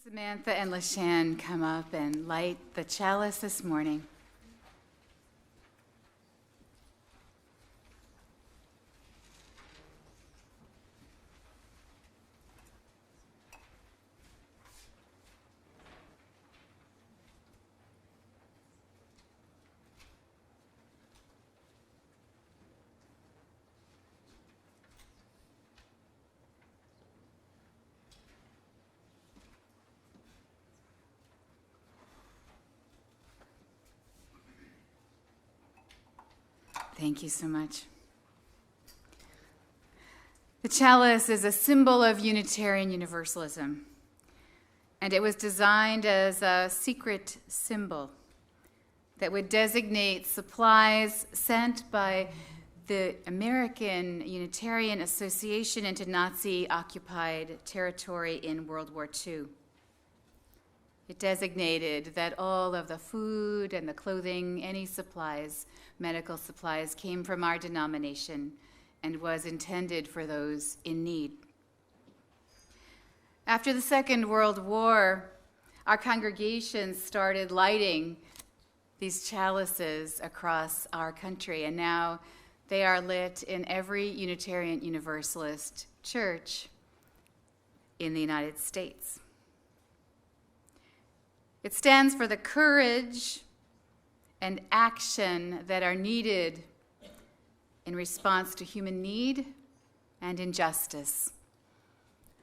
Samantha and LaShann come up and light the chalice this morning. Thank you so much. The chalice is a symbol of Unitarian Universalism, and it was designed as a secret symbol that would designate supplies sent by the American Unitarian Association into Nazi-occupied territory in World War II. It designated that all of the food and the clothing, any supplies, medical supplies, came from our denomination and was intended for those in need. After the Second World War, our congregations started lighting these chalices across our country, and now they are lit in every Unitarian Universalist church in the United States. It stands for the courage and action that are needed in response to human need and injustice.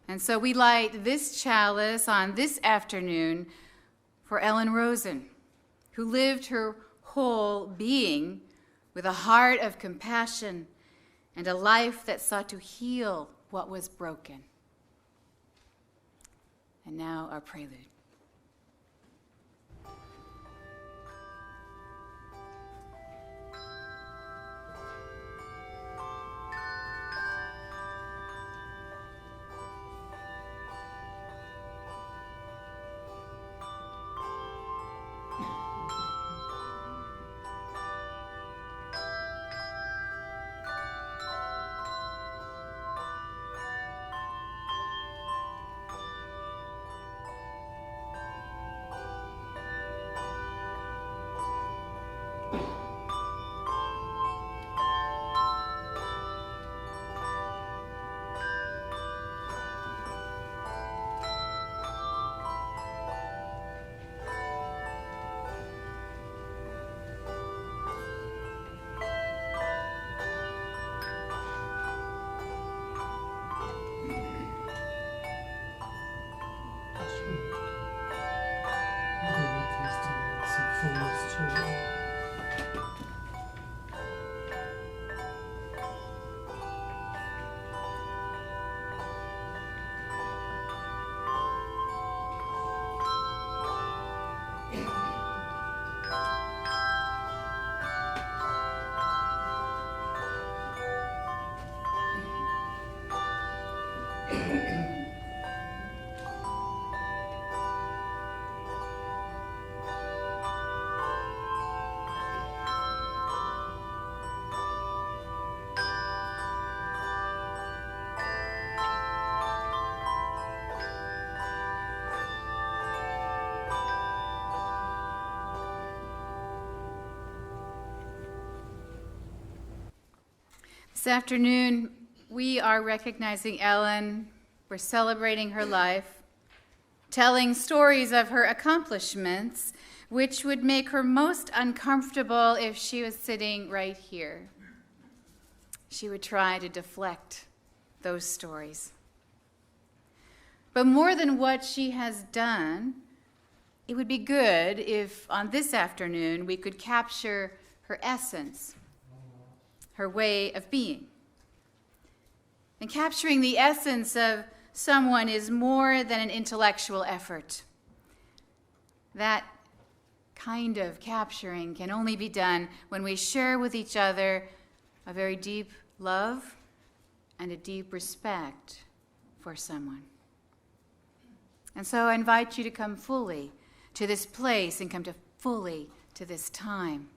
And so we light this chalice on this afternoon for Ellen Rosen, who lived her whole being with a heart of compassion and a life that sought to heal what was broken. And now our prelude. This afternoon, we are recognizing Ellen. We're celebrating her life, telling stories of her accomplishments, which would make her most uncomfortable if she was sitting right here. She would try to deflect those stories. But more than what she has done, it would be good if on this afternoon we could capture her essence, her way of being. And capturing the essence of someone is more than an intellectual effort. That kind of capturing can only be done when we share with each other a very deep love and a deep respect for someone. And so I invite you to come fully to this place and come fully to this time,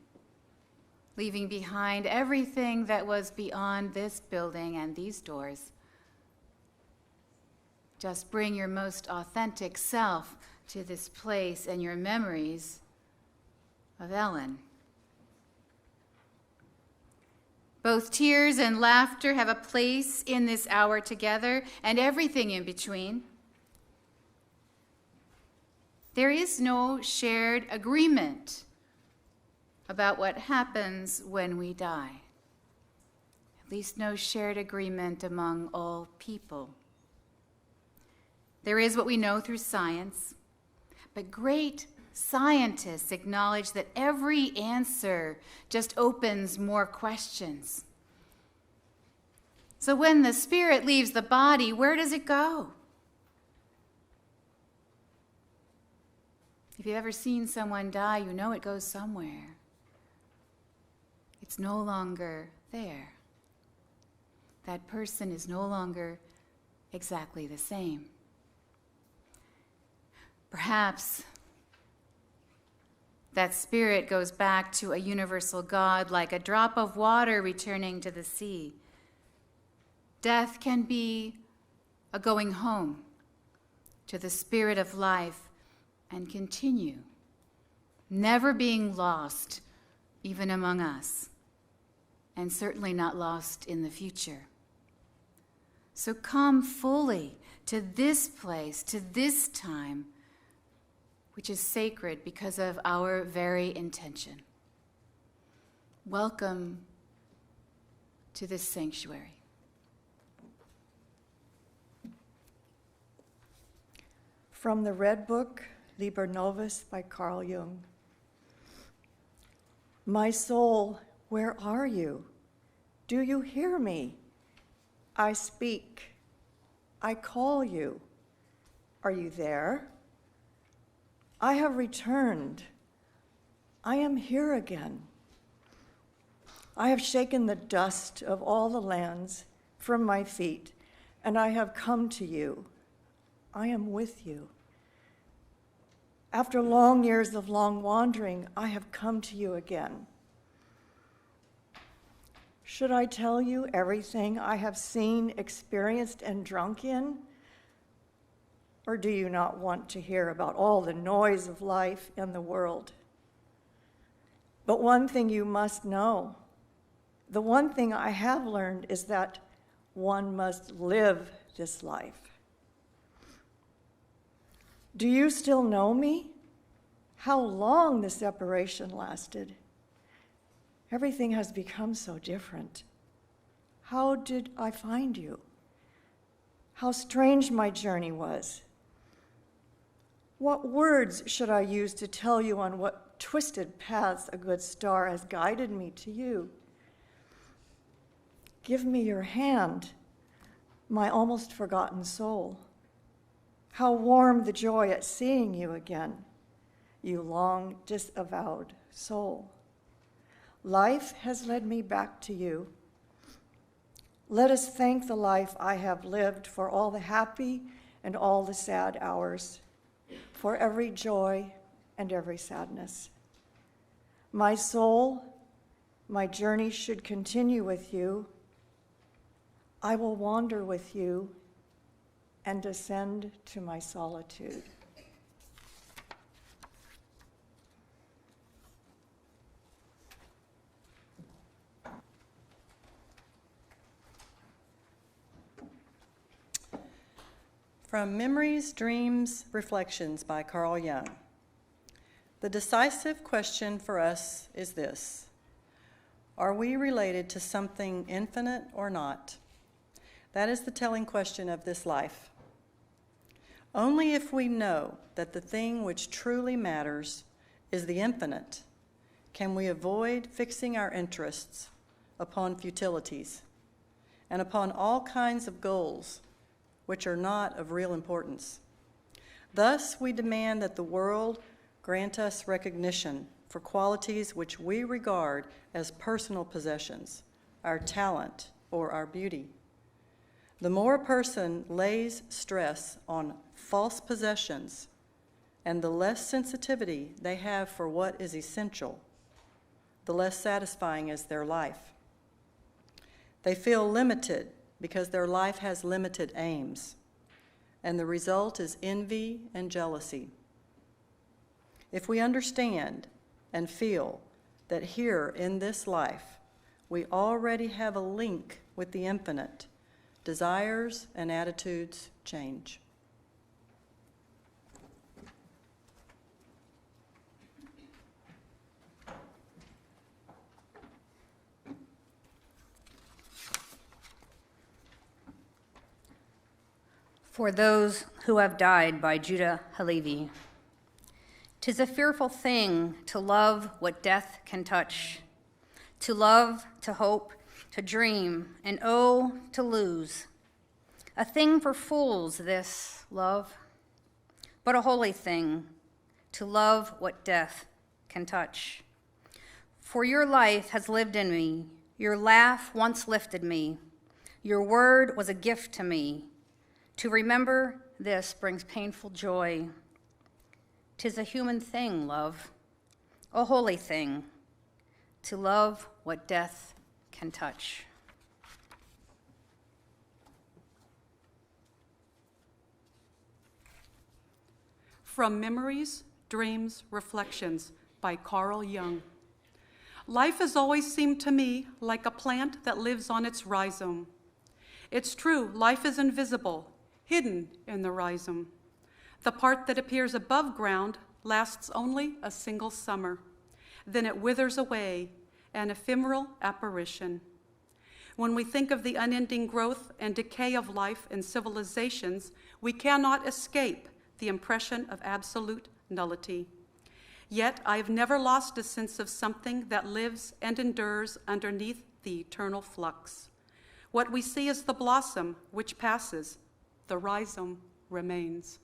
leaving behind everything that was beyond this building and these doors. Just bring your most authentic self to this place and your memories of Ellen. Both tears and laughter have a place in this hour together, and everything in between. There is no shared agreement about what happens when we die. At least no shared agreement among all people. There is what we know through science, but great scientists acknowledge that every answer just opens more questions. So when the spirit leaves the body, where does it go? If you've ever seen someone die, you know it goes somewhere. It's no longer there. That person is no longer exactly the same. Perhaps that spirit goes back to a universal God, like a drop of water returning to the sea. Death can be a going home to the spirit of life and continue, never being lost even among us, and certainly not lost in the future. So come fully to this place, to this time, which is sacred because of our very intention. Welcome to this sanctuary. From the Red Book, Liber Novus by Carl Jung. My soul, where are you? Do you hear me? I speak. I call you. Are you there? I have returned. I am here again. I have shaken the dust of all the lands from my feet, and I have come to you. I am with you. After long years of long wandering, I have come to you again. Should I tell you everything I have seen, experienced, and drunk in? Or do you not want to hear about all the noise of life in the world? But one thing you must know, the one thing I have learned is that one must live this life. Do you still know me? How long the separation lasted? Everything has become so different. How did I find you? How strange my journey was. What words should I use to tell you on what twisted paths a good star has guided me to you? Give me your hand, my almost forgotten soul. How warm the joy at seeing you again, you long disavowed soul. Life has led me back to you. Let us thank the life I have lived for all the happy and all the sad hours, for every joy and every sadness. My soul, my journey should continue with you. I will wander with you and descend to my solitude. From Memories, Dreams, Reflections by Carl Jung. The decisive question for us is this: are we related to something infinite or not? That is the telling question of this life. Only if we know that the thing which truly matters is the infinite can we avoid fixing our interests upon futilities and upon all kinds of goals which are not of real importance. Thus, we demand that the world grant us recognition for qualities which we regard as personal possessions, our talent or our beauty. The more a person lays stress on false possessions and the less sensitivity they have for what is essential, the less satisfying is their life. They feel limited because their life has limited aims. and the result is envy and jealousy. If we understand and feel that here in this life we already have a link with the infinite, desires and attitudes change. For those who have died by Judah Halevi. 'Tis a fearful thing to love what death can touch, to love, to hope, to dream, and oh, to lose. A thing for fools, this love, but a holy thing, to love what death can touch. For your life has lived in me, your laugh once lifted me, your word was a gift to me. To remember this brings painful joy. 'Tis a human thing, love, a holy thing, to love what death can touch. From Memories, Dreams, Reflections by Carl Jung. Life has always seemed to me like a plant that lives on its rhizome. It's true, life is invisible, hidden in the rhizome. The part that appears above ground lasts only a single summer. Then it withers away, an ephemeral apparition. When we think of the unending growth and decay of life and civilizations, we cannot escape the impression of absolute nullity. Yet I've never lost a sense of something that lives and endures underneath the eternal flux. What we see is the blossom which passes, the rhizome remains.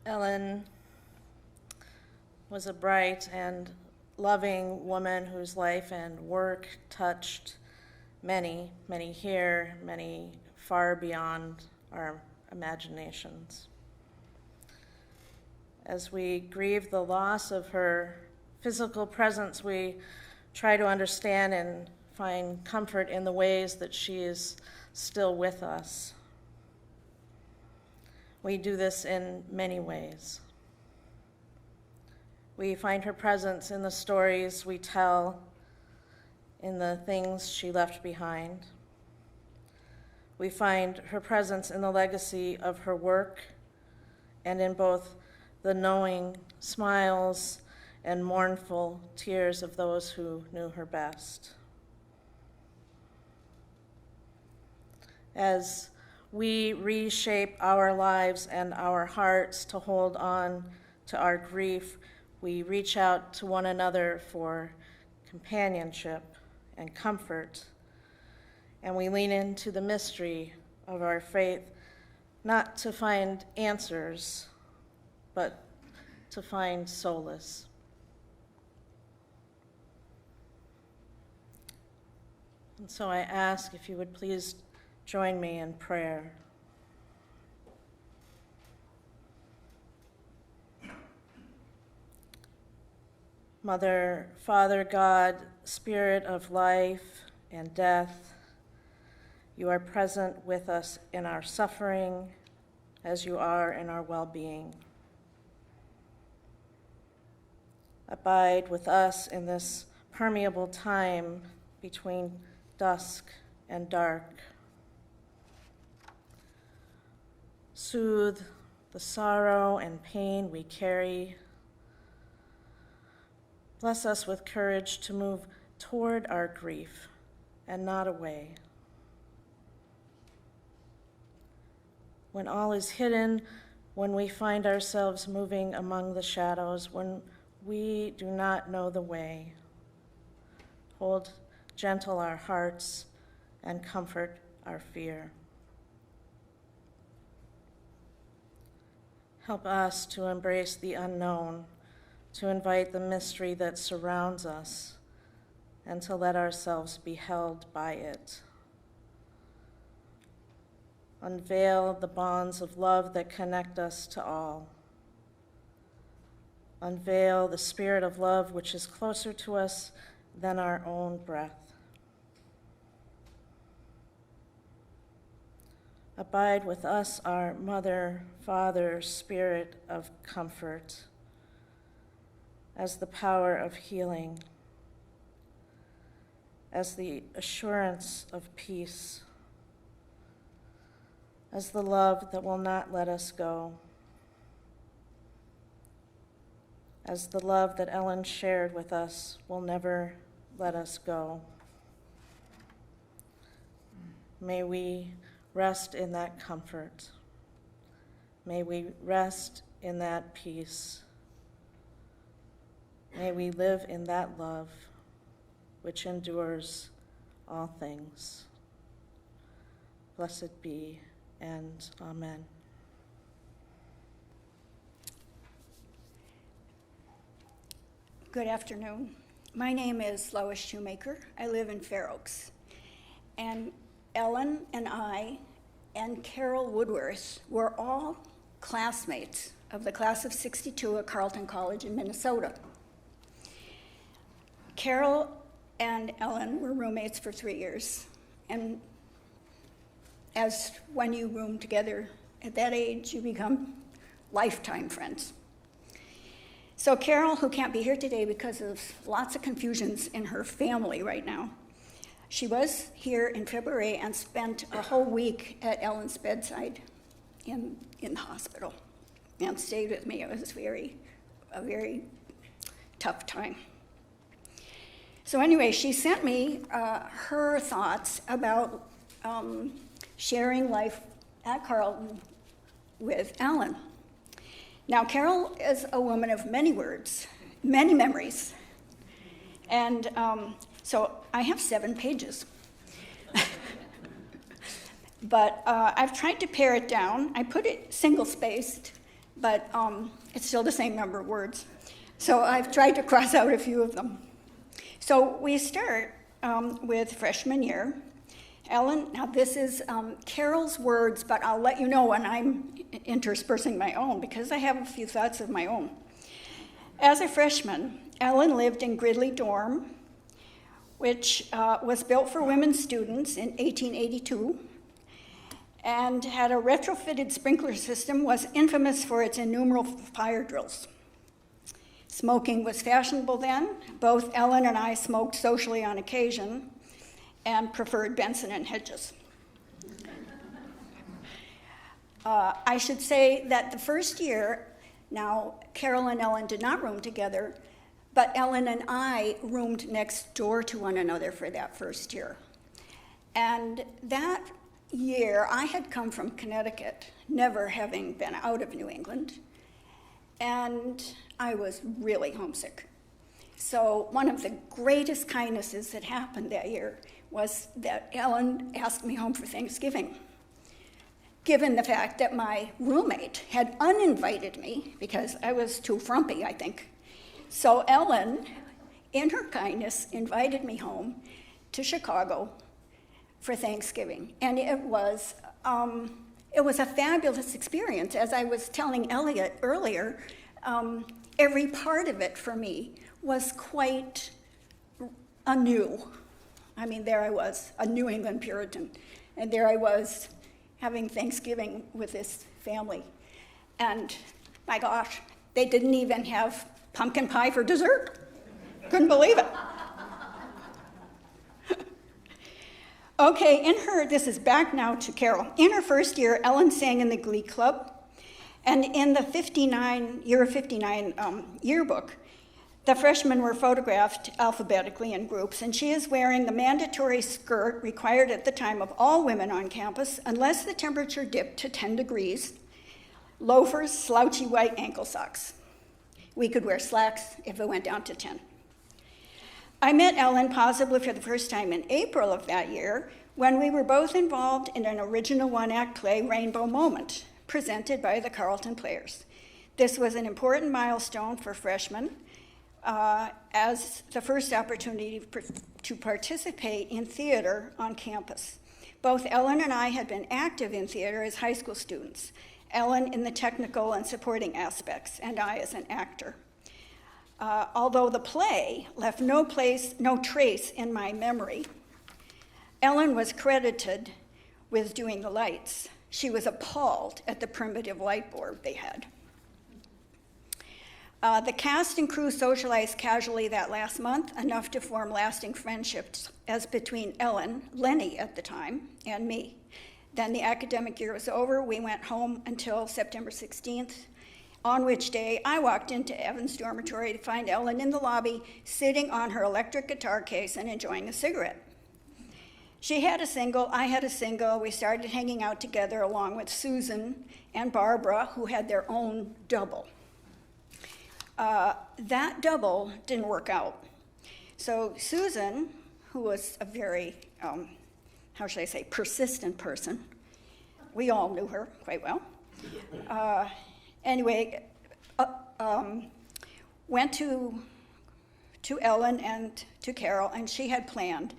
Ellen was a bright and loving woman whose life and work touched many, many here, many far beyond our imaginations. As we grieve the loss of her physical presence, we try to understand and find comfort in the ways that she is still with us. We do this in many ways. We find her presence in the stories we tell, in the things she left behind. We find her presence in the legacy of her work and in both the knowing smiles and mournful tears of those who knew her best. As we reshape our lives and our hearts to hold on to our grief, we reach out to one another for companionship and comfort, and we lean into the mystery of our faith, not to find answers, but to find solace. And so I ask if you would please join me in prayer. Mother, Father, God, Spirit of life and death, you are present with us in our suffering as you are in our well-being. Abide with us in this permeable time between dusk and dark. Soothe the sorrow and pain we carry. Bless us with courage to move toward our grief and not away. When all is hidden, when we find ourselves moving among the shadows, when we do not know the way, hold gentle our hearts and comfort our fear. Help us to embrace the unknown, to invite the mystery that surrounds us, and to let ourselves be held by it. Unveil the bonds of love that connect us to all. Unveil the spirit of love which is closer to us than our own breath. Abide with us, our Mother, Father, Spirit of comfort, as the power of healing, as the assurance of peace, as the love that will not let us go, as the love that Ellen shared with us will never let us go. May we rest in that comfort. May we rest in that peace. May we live in that love which endures all things. Blessed be, and amen. Good afternoon. My name is Lois Shoemaker. I live in Fair Oaks. And Ellen and I and Carol Woodworth were all classmates of the class of '62 at Carleton College in Minnesota. Carol and Ellen were roommates for 3 years. And as when you room together at that age, you become lifetime friends. So Carol, who can't be here today because of lots of confusions in her family right now, she was here in February and spent a whole week at Ellen's bedside in the hospital and stayed with me. It was a very tough time. So anyway, she sent me her thoughts about sharing life at Carleton with Ellen. Now, Carol is a woman of many words, many memories. And so I have 7 pages. But I've tried to pare it down. I put it single-spaced but it's still the same number of words. So I've tried to cross out a few of them. So we start with freshman year. Ellen, now this is Carol's words, but I'll let you know when I'm interspersing my own, because I have a few thoughts of my own. As a freshman, Ellen lived in Gridley Dorm, which was built for women students in 1882, and had a retrofitted sprinkler system, was infamous for its innumerable fire drills. Smoking was fashionable then. Both Ellen and I smoked socially on occasion and preferred Benson and Hedges. I should say that the first year, now Carol and Ellen did not room together, but Ellen and I roomed next door to one another for that first year. And that year, I had come from Connecticut, never having been out of New England, and I was really homesick. So one of the greatest kindnesses that happened that year was that Ellen asked me home for Thanksgiving, given the fact that my roommate had uninvited me because I was too frumpy, I think. So Ellen, in her kindness, invited me home to Chicago for Thanksgiving. And it was a fabulous experience. As I was telling Elliot earlier, every part of it for me was quite anew. I mean, there I was, a New England Puritan, and there I was having Thanksgiving with this family. And my gosh, they didn't even have pumpkin pie for dessert. Couldn't believe it. Okay, this is back now to Carol. In her first year, Ellen sang in the Glee Club, and in the year 59 yearbook, the freshmen were photographed alphabetically in groups, and she is wearing the mandatory skirt required at the time of all women on campus, unless the temperature dipped to 10 degrees, loafers, slouchy white ankle socks. We could wear slacks if it went down to 10. I met Ellen possibly for the first time in April of that year, when we were both involved in an original one-act play, Rainbow Moment, presented by the Carleton Players. This was an important milestone for freshmen, as the first opportunity to participate in theater on campus. Both Ellen and I had been active in theater as high school students, Ellen in the technical and supporting aspects, and I as an actor. Although the play left no trace in my memory, Ellen was credited with doing the lights. She was appalled at the primitive light board they had. The cast and crew socialized casually that last month, enough to form lasting friendships as between Ellen, Lenny at the time, and me. Then the academic year was over. We went home until September 16th, on which day I walked into Evan's dormitory to find Ellen in the lobby, sitting on her electric guitar case and enjoying a cigarette. She had a single, I had a single. We started hanging out together along with Susan and Barbara, who had their own double. That double didn't work out. So Susan, who was a very, persistent person, we all knew her quite well, went to Ellen and to Carol, and she had planned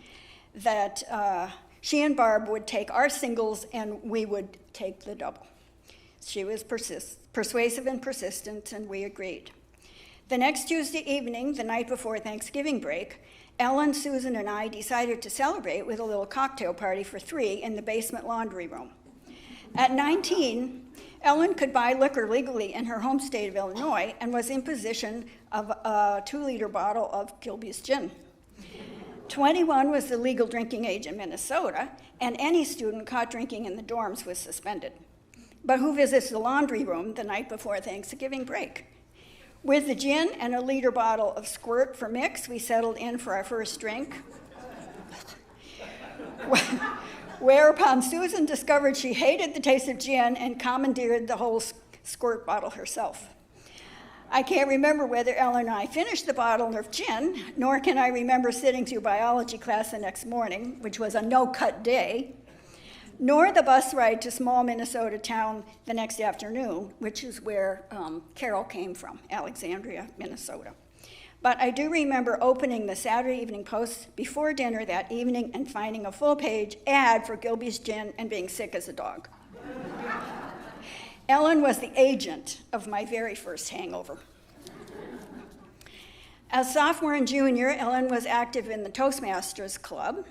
that she and Barb would take our singles and we would take the double. She was persuasive and persistent, and we agreed. The next Tuesday evening, the night before Thanksgiving break, Ellen, Susan, and I decided to celebrate with a little cocktail party for 3 in the basement laundry room. At 19, Ellen could buy liquor legally in her home state of Illinois and was in possession of a 2-liter bottle of Kilby's gin. 21 was the legal drinking age in Minnesota, and any student caught drinking in the dorms was suspended. But who visits the laundry room the night before Thanksgiving break? With the gin and a liter bottle of squirt for mix, we settled in for our first drink. Whereupon Susan discovered she hated the taste of gin and commandeered the whole squirt bottle herself. I can't remember whether Ellen and I finished the bottle of gin, nor can I remember sitting through biology class the next morning, which was a no-cut day, nor the bus ride to small Minnesota town the next afternoon, which is where Carol came from, Alexandria, Minnesota. But I do remember opening the Saturday Evening Post before dinner that evening and finding a full-page ad for Gilby's Gin and being sick as a dog. Ellen was the agent of my very first hangover. As sophomore and junior, Ellen was active in the Toastmasters Club.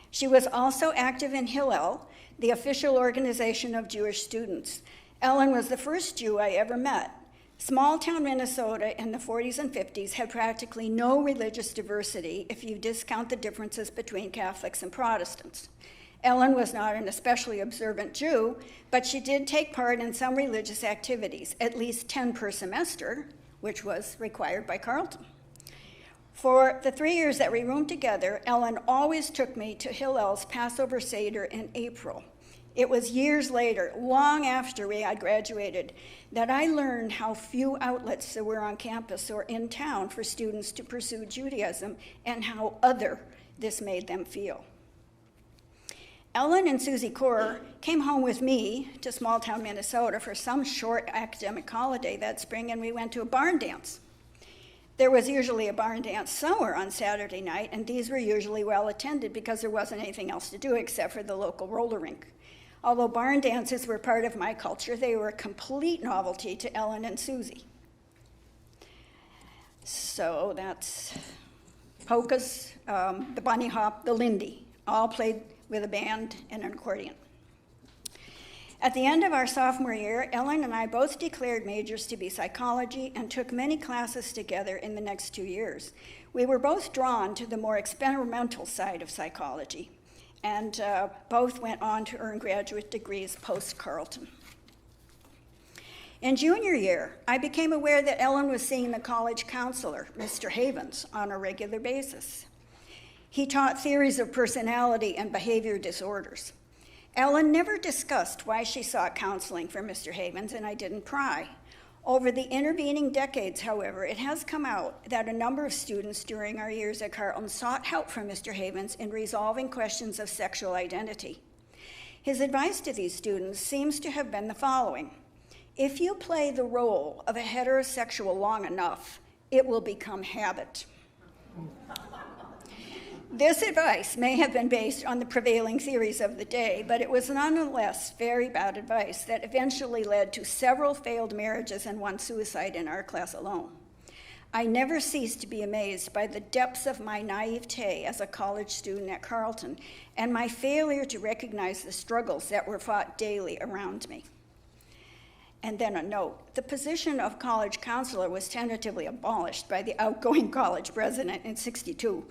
She was also active in Hillel, the official organization of Jewish students. Ellen was the first Jew I ever met. Small town Minnesota in the 40s and 50s had practically no religious diversity if you discount the differences between Catholics and Protestants. Ellen was not an especially observant Jew, but she did take part in some religious activities, at least 10 per semester, which was required by Carleton. For the 3 years that we roomed together, Ellen always took me to Hillel's Passover Seder in April. It was years later, long after we had graduated, that I learned how few outlets there were on campus or in town for students to pursue Judaism and how other this made them feel. Ellen and Susie Corr came home with me to small town Minnesota for some short academic holiday that spring, and we went to a barn dance. There was usually a barn dance somewhere on Saturday night, and these were usually well attended because there wasn't anything else to do except for the local roller rink. Although barn dances were part of my culture, they were a complete novelty to Ellen and Susie. So that's polkas, the bunny hop, the lindy, all played with a band and an accordion. At the end of our sophomore year, Ellen and I both declared majors to be psychology and took many classes together in the next 2 years. We were both drawn to the more experimental side of psychology, and both went on to earn graduate degrees post-Carleton. In junior year, I became aware that Ellen was seeing the college counselor, Mr. Havens, on a regular basis. He taught theories of personality and behavior disorders. Ellen never discussed why she sought counseling from Mr. Havens, and I didn't pry. Over the intervening decades, however, it has come out that a number of students during our years at Carleton sought help from Mr. Havens in resolving questions of sexual identity. His advice to these students seems to have been the following: if you play the role of a heterosexual long enough, it will become habit. This advice may have been based on the prevailing theories of the day, but it was nonetheless very bad advice that eventually led to several failed marriages and one suicide in our class alone. I never ceased to be amazed by the depths of my naivete as a college student at Carleton and my failure to recognize the struggles that were fought daily around me. And then a note: the position of college counselor was tentatively abolished by the outgoing college president in '62.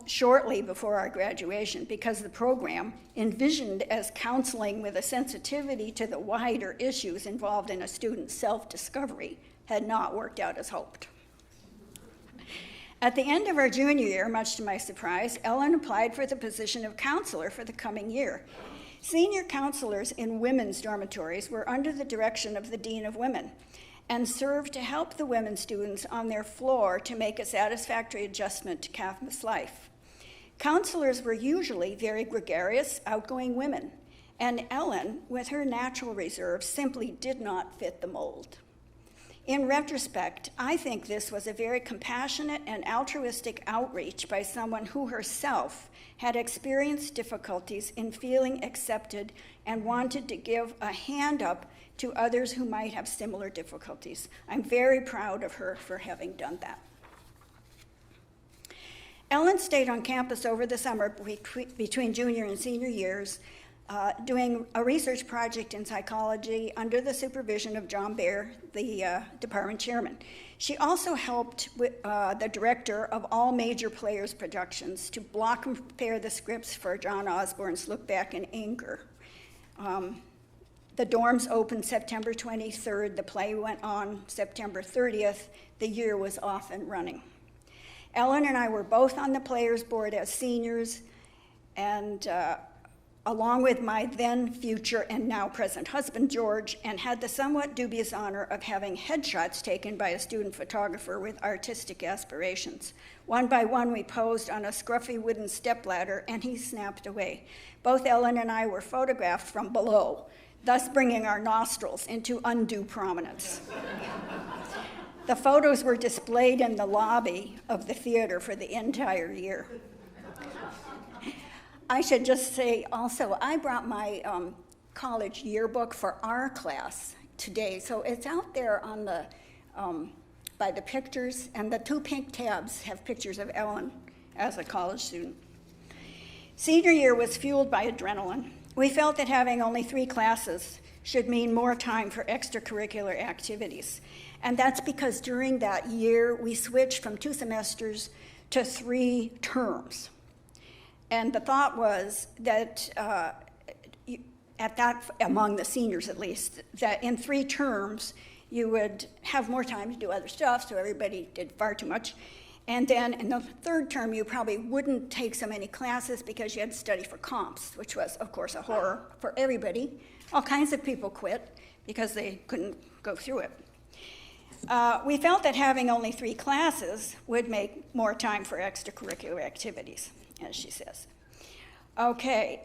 Shortly before our graduation, because the program, envisioned as counseling with a sensitivity to the wider issues involved in a student's self-discovery, had not worked out as hoped. At the end of our junior year, much to my surprise, Ellen applied for the position of counselor for the coming year. Senior counselors in women's dormitories were under the direction of the Dean of Women and served to help the women students on their floor to make a satisfactory adjustment to campus life. Counselors were usually very gregarious, outgoing women, and Ellen, with her natural reserve, simply did not fit the mold. In retrospect, I think this was a very compassionate and altruistic outreach by someone who herself had experienced difficulties in feeling accepted and wanted to give a hand up to others who might have similar difficulties. I'm very proud of her for having done that. Ellen stayed on campus over the summer between junior and senior years, doing a research project in psychology under the supervision of John Baer, the department chairman. She also helped with, the director of all Major Players productions to block and prepare the scripts for John Osborne's Look Back in Anger. The dorms opened September 23rd. The play went on September 30th. The year was off and running. Ellen and I were both on the Players Board as seniors, and along with my then future and now present husband, George, and had the somewhat dubious honor of having headshots taken by a student photographer with artistic aspirations. One by one, we posed on a scruffy wooden stepladder, and he snapped away. Both Ellen and I were photographed from below, thus bringing our nostrils into undue prominence. The photos were displayed in the lobby of the theater for the entire year. I should just say also, I brought my college yearbook for our class today, so it's out there on the by the pictures, and the 2 pink tabs have pictures of Ellen as a college student. Senior year was fueled by adrenaline. We felt that having only 3 classes should mean more time for extracurricular activities, and that's because during that year we switched from 2 semesters to 3 terms. And the thought was that, among the seniors at least, that in 3 terms, you would have more time to do other stuff, so everybody did far too much. And then in the 3rd term, you probably wouldn't take so many classes because you had to study for comps, which was, of course, a horror for everybody. All kinds of people quit because they couldn't go through it. We felt that having only 3 classes would make more time for extracurricular activities, as she says. Okay,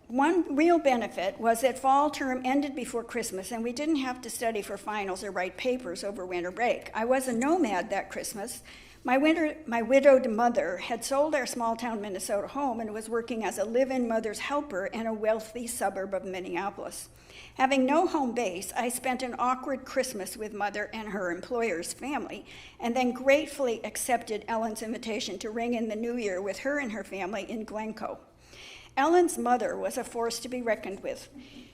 one real benefit was that fall term ended before Christmas, and we didn't have to study for finals or write papers over winter break. I was a nomad that Christmas. My widowed mother had sold our small-town Minnesota home and was working as a live-in mother's helper in a wealthy suburb of Minneapolis. Having no home base, I spent an awkward Christmas with Mother and her employer's family, and then gratefully accepted Ellen's invitation to ring in the new year with her and her family in Glencoe. Ellen's mother was a force to be reckoned with.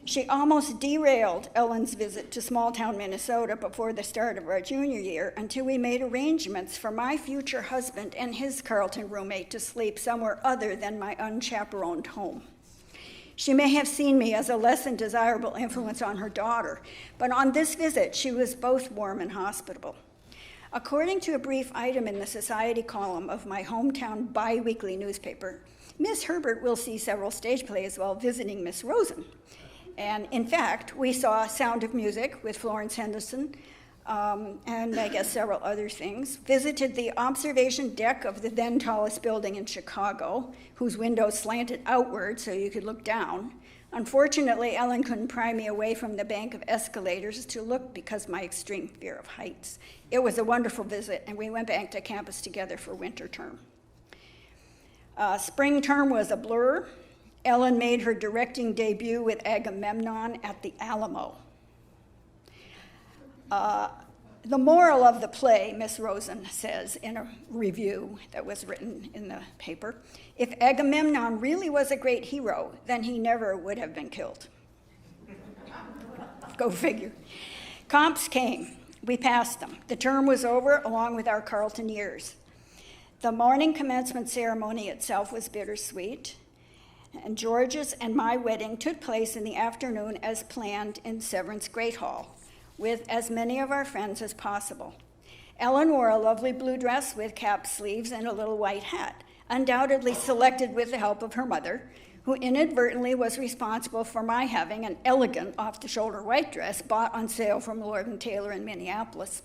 She almost derailed Ellen's visit to small-town Minnesota before the start of our junior year until we made arrangements for my future husband and his Carleton roommate to sleep somewhere other than my unchaperoned home. She may have seen me as a less than desirable influence on her daughter, but on this visit, she was both warm and hospitable. According to a brief item in the society column of my hometown bi-weekly newspaper, Miss Herbert will see several stage plays while visiting Miss Rosen. And in fact, we saw Sound of Music with Florence Henderson, and I guess several other things, visited the observation deck of the then tallest building in Chicago, whose windows slanted outward so you could look down. Unfortunately, Ellen couldn't pry me away from the bank of escalators to look because of my extreme fear of heights. It was a wonderful visit, and we went back to campus together for winter term. Spring term was a blur. Ellen made her directing debut with Agamemnon at the Alamo. The moral of the play, Miss Rosen says in a review that was written in the paper, if Agamemnon really was a great hero, then he never would have been killed. Go figure. Comps came. We passed them. The term was over along with our Carleton years. The morning commencement ceremony itself was bittersweet, and George's and my wedding took place in the afternoon as planned in Severance Great Hall, with as many of our friends as possible. Ellen wore a lovely blue dress with cap sleeves and a little white hat, undoubtedly selected with the help of her mother, who inadvertently was responsible for my having an elegant off-the-shoulder white dress bought on sale from Lord & Taylor in Minneapolis.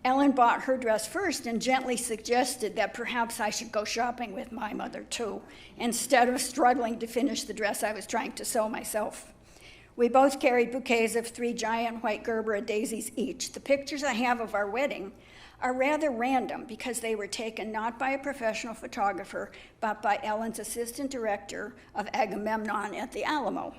Ellen bought her dress first and gently suggested that perhaps I should go shopping with my mother too, instead of struggling to finish the dress I was trying to sew myself. We both carried bouquets of 3 giant white Gerbera daisies each. The pictures I have of our wedding are rather random because they were taken not by a professional photographer, but by Ellen's assistant director of Agamemnon at the Alamo,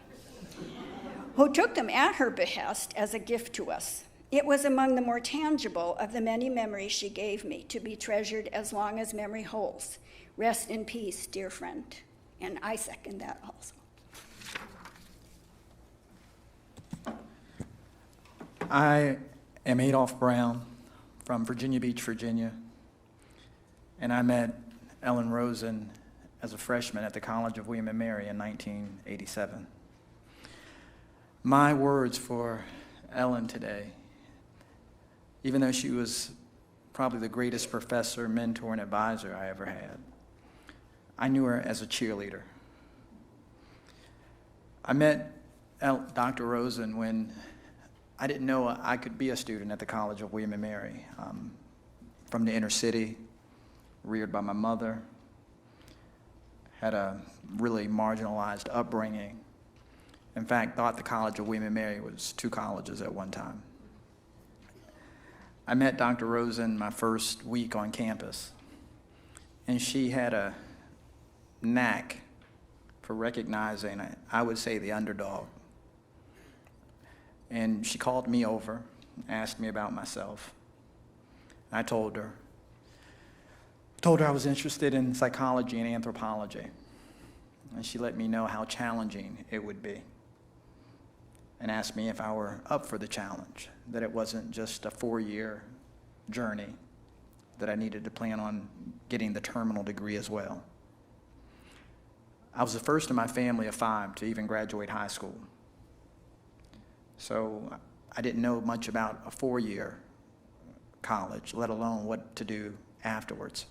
who took them at her behest as a gift to us. It was among the more tangible of the many memories she gave me, to be treasured as long as memory holds. Rest in peace, dear friend. And I second that also. I am Adolph Brown from Virginia Beach, Virginia, and I met Ellen Rosen as a freshman at the College of William & Mary in 1987. My words for Ellen today, even though she was probably the greatest professor, mentor, and advisor I ever had, I knew her as a cheerleader. I met Dr. Rosen when I didn't know I could be a student at the College of William and Mary. From the inner city, reared by my mother, had a really marginalized upbringing. In fact, thought the College of William and Mary was two colleges at one time. I met Dr. Rosen my first week on campus, and she had a knack for recognizing, I would say, the underdog. And she called me over, asked me about myself. I told her I was interested in psychology and anthropology. And she let me know how challenging it would be, and asked me if I were up for the challenge, that it wasn't just a 4-year journey, that I needed to plan on getting the terminal degree as well. I was the first in my family of 5 to even graduate high school. So I didn't know much about a 4-year college, let alone what to do afterwards.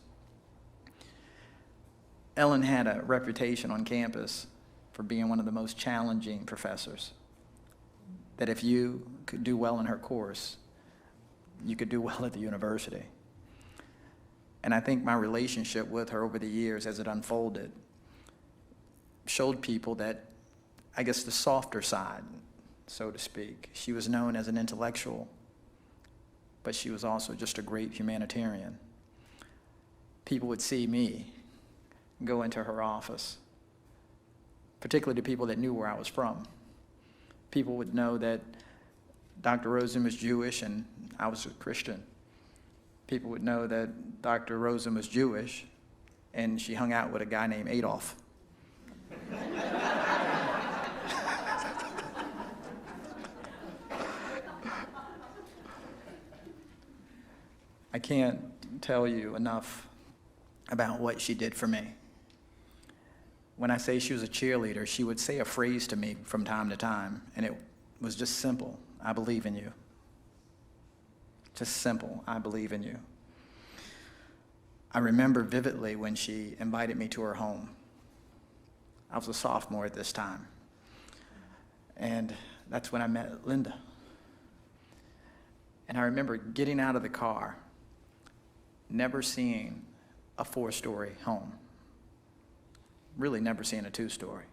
Ellen had a reputation on campus for being one of the most challenging professors, that if you could do well in her course, you could do well at the university. And I think my relationship with her over the years as it unfolded showed people that, I guess, the softer side, so to speak. She was known as an intellectual, but she was also just a great humanitarian. People would see me go into her office, particularly the people that knew where I was from. People would know that Dr. Rosen was Jewish and I was a Christian. People would know that Dr. Rosen was Jewish and she hung out with a guy named Adolf. I can't tell you enough about what she did for me. When I say she was a cheerleader, she would say a phrase to me from time to time, and it was just simple: I believe in you. Just simple: I believe in you. I remember vividly when she invited me to her home. I was a sophomore at this time, and that's when I met Linda. And I remember getting out of the car, never seeing a 4-story home. Really never seeing a 2-story.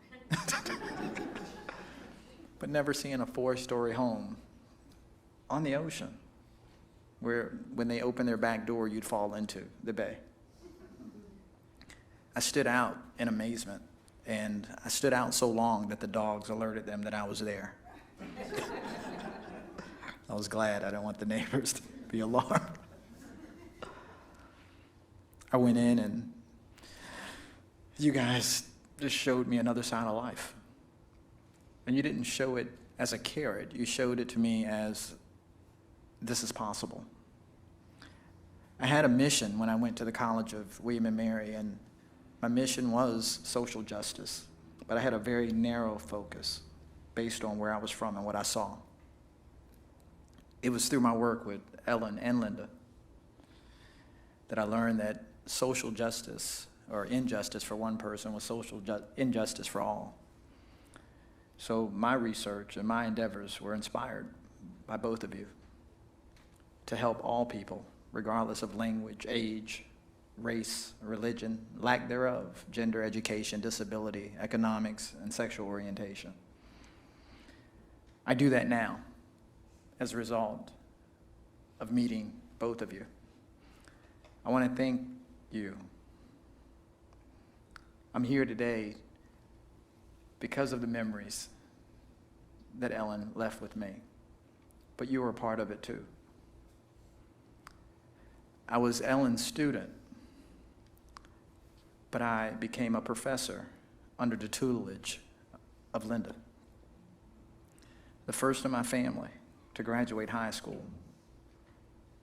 But never seeing a 4-story home on the ocean, where when they opened their back door, you'd fall into the bay. I stood out in amazement, and I stood out so long that the dogs alerted them that I was there. I was glad. I didn't want the neighbors to be alarmed. I went in, and you guys just showed me another side of life. And you didn't show it as a carrot. You showed it to me as, this is possible. I had a mission when I went to the College of William and Mary, and my mission was social justice. But I had a very narrow focus based on where I was from and what I saw. It was through my work with Ellen and Linda that I learned that social justice, or injustice for one person, was injustice for all. So my research and my endeavors were inspired by both of you to help all people, regardless of language, age, race, religion, lack thereof, gender, education, disability, economics, and sexual orientation. I do that now as a result of meeting both of you. I want to thank you. I'm here today because of the memories that Ellen left with me, but you were a part of it too. I was Ellen's student, but I became a professor under the tutelage of Linda, the first in my family to graduate high school.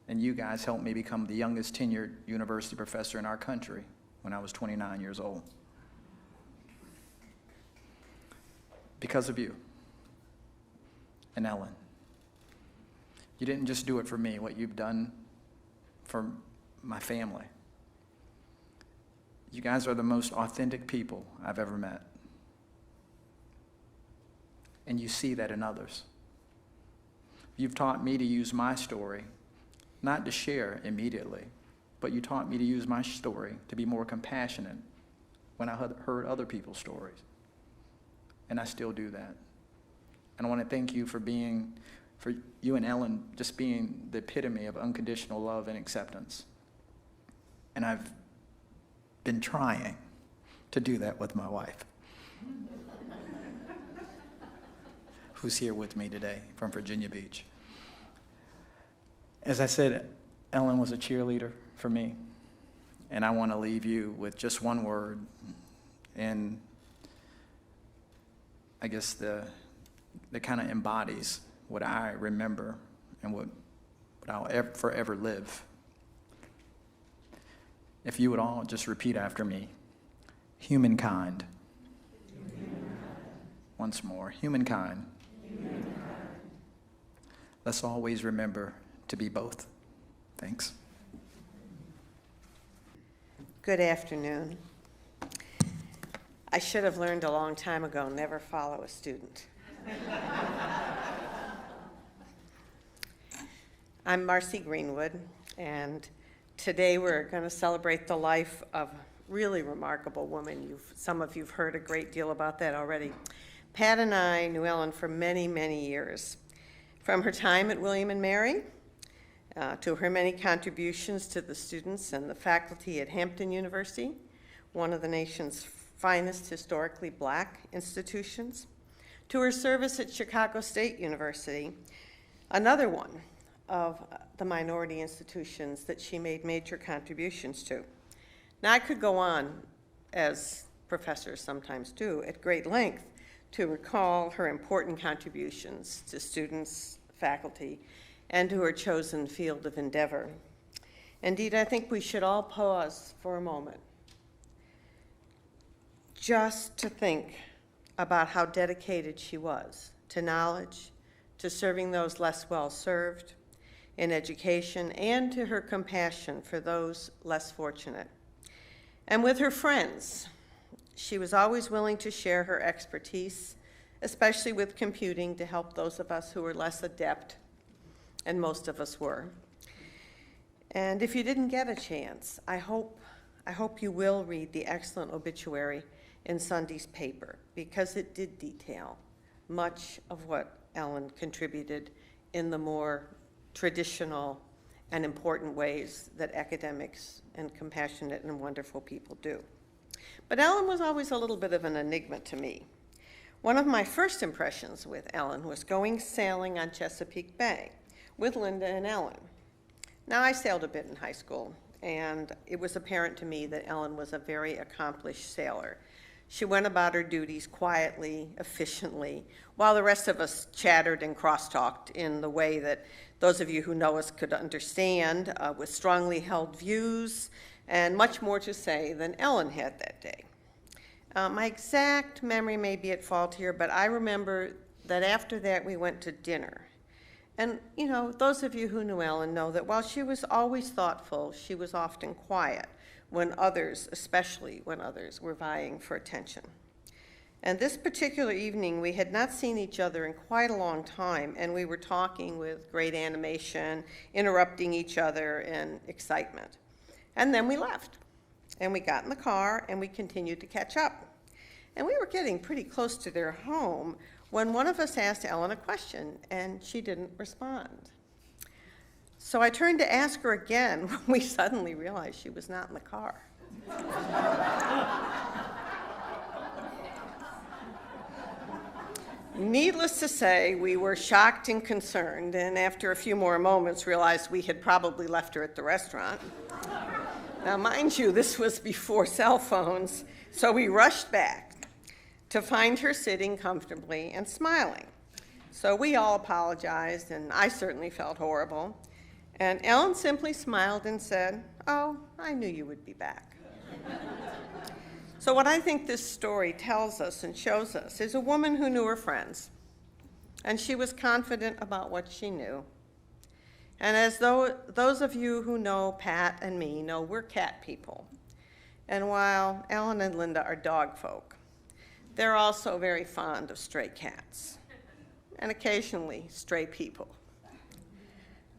And you guys helped me become the youngest tenured university professor in our country when I was 29 years old. Because of you and Ellen. You didn't just do it for me, what you've done for my family. You guys are the most authentic people I've ever met. and you see that in others. You've taught me to use my story, not to share immediately, but you taught me to use my story to be more compassionate when I heard other people's stories. And I still do that. And I want to thank you for you and Ellen just being the epitome of unconditional love and acceptance. And I've been trying to do that with my wife, who's here with me today from Virginia Beach. As I said, Ellen was a cheerleader for me, and I want to leave you with just one word, and I guess that kind of embodies what I remember and what I'll forever live. If you would all just repeat after me, humankind. Once more, humankind. Let's always remember to be both. Thanks. Good afternoon. I should have learned a long time ago, never follow a student. I'm Marcy Greenwood, and today we're going to celebrate the life of a really remarkable woman. Some of you've heard a great deal about that already. Pat and I knew Ellen for many, many years. From her time at William & Mary, to her many contributions to the students and the faculty at Hampton University, one of the nation's finest historically black institutions, to her service at Chicago State University, another one of the minority institutions that she made major contributions to. Now, I could go on, as professors sometimes do, at great length to recall her important contributions to students, faculty, and to her chosen field of endeavor. Indeed, I think we should all pause for a moment just to think about how dedicated she was to knowledge, to serving those less well served, in education, and to her compassion for those less fortunate. And with her friends, she was always willing to share her expertise, especially with computing, to help those of us who were less adept, and most of us were. And if you didn't get a chance, I hope you will read the excellent obituary in Sunday's paper, because it did detail much of what Ellen contributed in the more traditional and important ways that academics and compassionate and wonderful people do. But Ellen was always a little bit of an enigma to me. One of my first impressions with Ellen was going sailing on Chesapeake Bay with Linda and Ellen. Now, I sailed a bit in high school, and it was apparent to me that Ellen was a very accomplished sailor. She went about her duties quietly, efficiently, while the rest of us chattered and crosstalked in the way that those of you who know us could understand, with strongly held views and much more to say than Ellen had that day. My exact memory may be at fault here, but I remember that after that we went to dinner. And, you know, those of you who knew Ellen know that while she was always thoughtful, she was often quiet when others, especially when others, were vying for attention. And this particular evening, we had not seen each other in quite a long time, and we were talking with great animation, interrupting each other in excitement. And then we left, and we got in the car, and we continued to catch up. And we were getting pretty close to their home when one of us asked Ellen a question, and she didn't respond. So I turned to ask her again when we suddenly realized she was not in the car. Needless to say, we were shocked and concerned, and after a few more moments realized we had probably left her at the restaurant. Now, mind you, this was before cell phones, so we rushed back to find her sitting comfortably and smiling. So we all apologized, and I certainly felt horrible. And Ellen simply smiled and said, "Oh, I knew you would be back." So what I think this story tells us and shows us is a woman who knew her friends, and she was confident about what she knew. And as those of you who know Pat and me know, we're cat people. And while Ellen and Linda are dog folk, they're also very fond of stray cats. and occasionally stray people.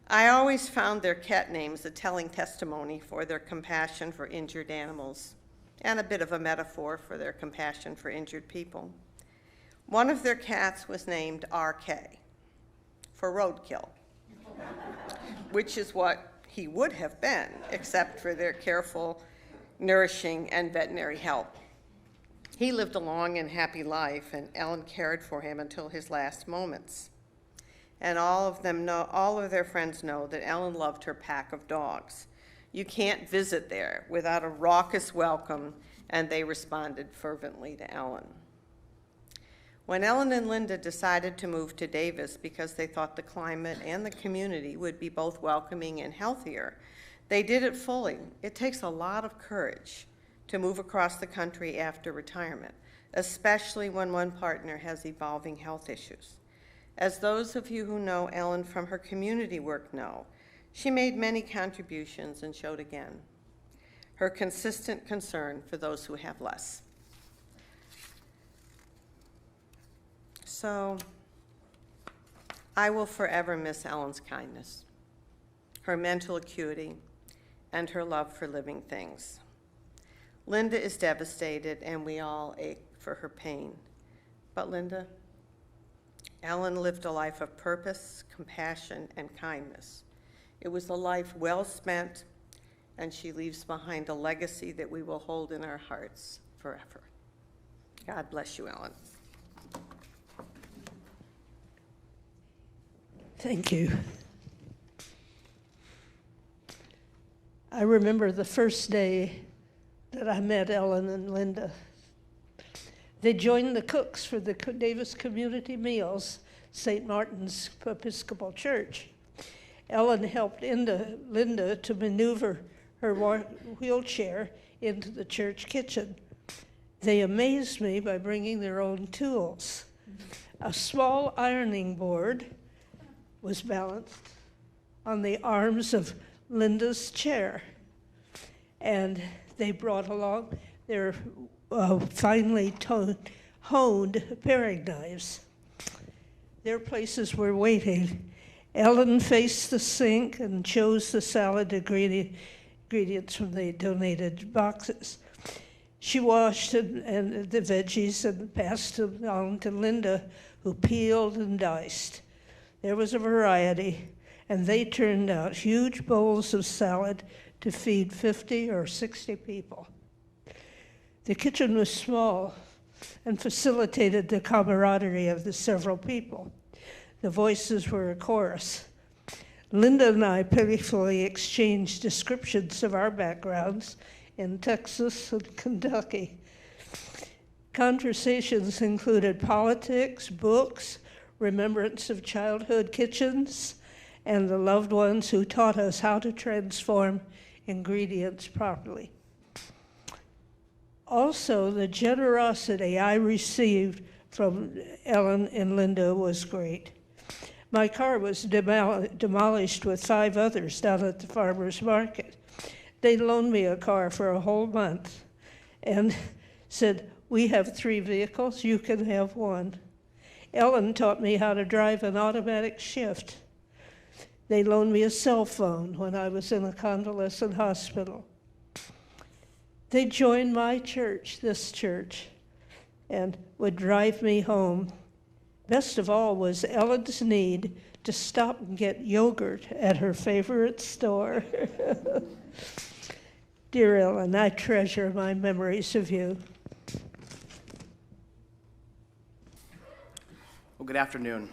I always found their cat names a telling testimony for their compassion for injured animals and a bit of a metaphor for their compassion for injured people. One of their cats was named RK for roadkill, which is what he would have been, except for their careful, nourishing, and veterinary help. He lived a long and happy life, and Ellen cared for him until his last moments. And all of their friends know that Ellen loved her pack of dogs. You can't visit there without a raucous welcome, and they responded fervently to Ellen. When Ellen and Linda decided to move to Davis because they thought the climate and the community would be both welcoming and healthier, they did it fully. It takes a lot of courage to move across the country after retirement, especially when one partner has evolving health issues. As those of you who know Ellen from her community work know, she made many contributions and showed again her consistent concern for those who have less. So, I will forever miss Ellen's kindness, her mental acuity, and her love for living things. Linda is devastated, and we all ache for her pain. But Linda, Ellen lived a life of purpose, compassion, and kindness. It was a life well spent, and she leaves behind a legacy that we will hold in our hearts forever. God bless you, Ellen. Thank you. I remember the first day that I met Ellen and Linda. They joined the cooks for the Davis Community Meals, St. Martin's Episcopal Church. Ellen helped Linda to maneuver her wheelchair into the church kitchen. They amazed me by bringing their own tools. A small ironing board was balanced on the arms of Linda's chair, and they brought along their finely honed paring knives. Their places were waiting. Ellen faced the sink and chose the salad ingredients from the donated boxes. She washed and the veggies and passed them on to Linda, who peeled and diced. There was a variety, and they turned out huge bowls of salad to feed 50 or 60 people. The kitchen was small and facilitated the camaraderie of the several people. The voices were a chorus. Linda and I playfully exchanged descriptions of our backgrounds in Texas and Kentucky. Conversations included politics, books, remembrance of childhood kitchens, and the loved ones who taught us how to transform ingredients properly. Also, the generosity I received from Ellen and Linda was great. My car was demolished with 5 others down at the farmer's market. They loaned me a car for a whole month and said, "We have 3 vehicles, you can have 1. Ellen taught me how to drive an automatic shift. They loaned me a cell phone when I was in a convalescent hospital. They joined my church, this church, and would drive me home. Best of all was Ellen's need to stop and get yogurt at her favorite store. Dear Ellen, I treasure my memories of you. Well, good afternoon.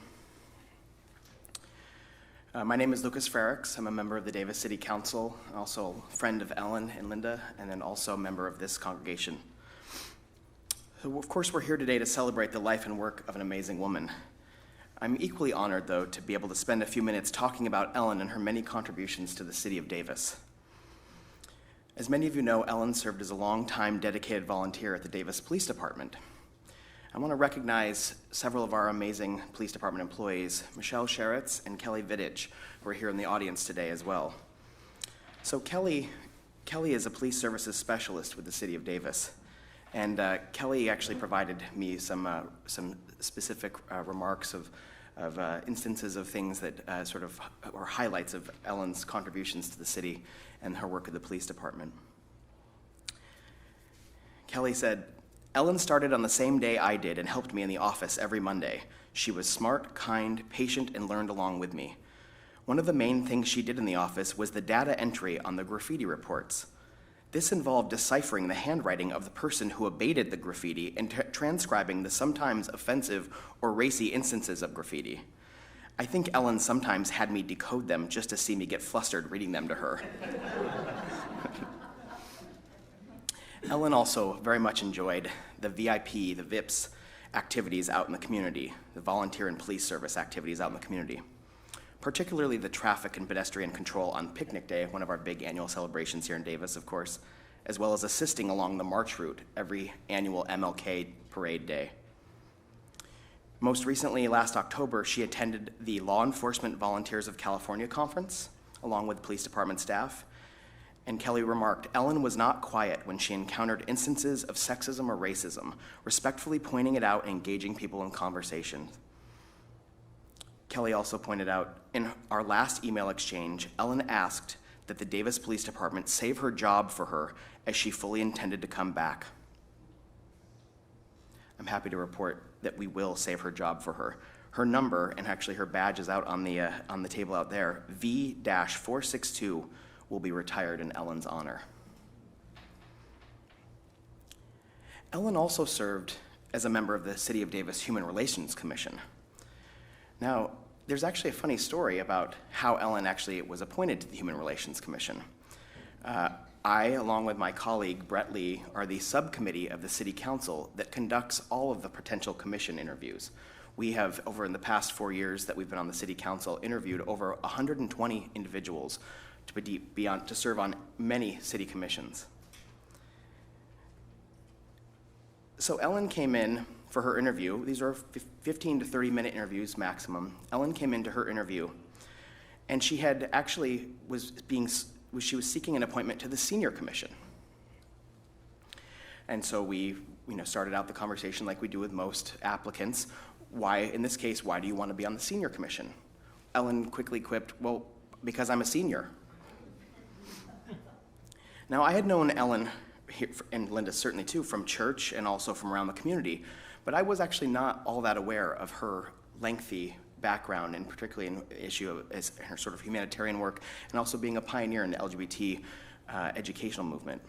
My name is Lucas Frericks. I'm a member of the Davis City Council, also a friend of Ellen and Linda, and then also a member of this congregation. So, of course, we're here today to celebrate the life and work of an amazing woman. I'm equally honored, though, to be able to spend a few minutes talking about Ellen and her many contributions to the city of Davis. As many of you know, Ellen served as a long-time dedicated volunteer at the Davis Police Department. I want to recognize several of our amazing police department employees, Michelle Sheritz and Kelly Vittich, who are here in the audience today as well. So Kelly is a police services specialist with the city of Davis. And Kelly actually provided me some specific remarks of instances of things that or highlights of Ellen's contributions to the city and her work at the police department. Kelly said, "Ellen started on the same day I did and helped me in the office every Monday. She was smart, kind, patient, and learned along with me. One of the main things she did in the office was the data entry on the graffiti reports. This involved deciphering the handwriting of the person who abated the graffiti and transcribing the sometimes offensive or racy instances of graffiti. I think Ellen sometimes had me decode them just to see me get flustered reading them to her." Ellen also very much enjoyed the VIP, the VIPS activities out in the community, the volunteer and police service activities out in the community, particularly the traffic and pedestrian control on Picnic Day, one of our big annual celebrations here in Davis, of course, as well as assisting along the march route every annual MLK parade day. Most recently, last October, she attended the Law Enforcement Volunteers of California conference, along with police department staff, and Kelly remarked, "Ellen was not quiet when she encountered instances of sexism or racism, respectfully pointing it out and engaging people in conversation." Kelly also pointed out, in our last email exchange, Ellen asked that the Davis Police Department save her job for her as she fully intended to come back. I'm happy to report that we will save her job for her. Her number, and actually her badge is out on the table out there, V-462, will be retired in Ellen's honor. Ellen also served as a member of the City of Davis Human Relations Commission. Now, there's actually a funny story about how Ellen actually was appointed to the Human Relations Commission. I, along with my colleague Brett Lee, are the subcommittee of the City Council that conducts all of the potential commission interviews. We have, over in the past 4 years that we've been on the City Council, interviewed over 120 individuals to serve on many city commissions. So Ellen came in for her interview. These are 15 to 30-minute interviews maximum. Ellen came into her interview, and she had actually she was seeking an appointment to the senior commission. And so we started out the conversation like we do with most applicants. In this case, why do you want to be on the senior commission? Ellen quickly quipped, "Well, because I'm a senior." Now, I had known Ellen, and Linda certainly too, from church and also from around the community, but I was actually not all that aware of her lengthy background, and particularly in the issue of her sort of humanitarian work, and also being a pioneer in the LGBT educational movement.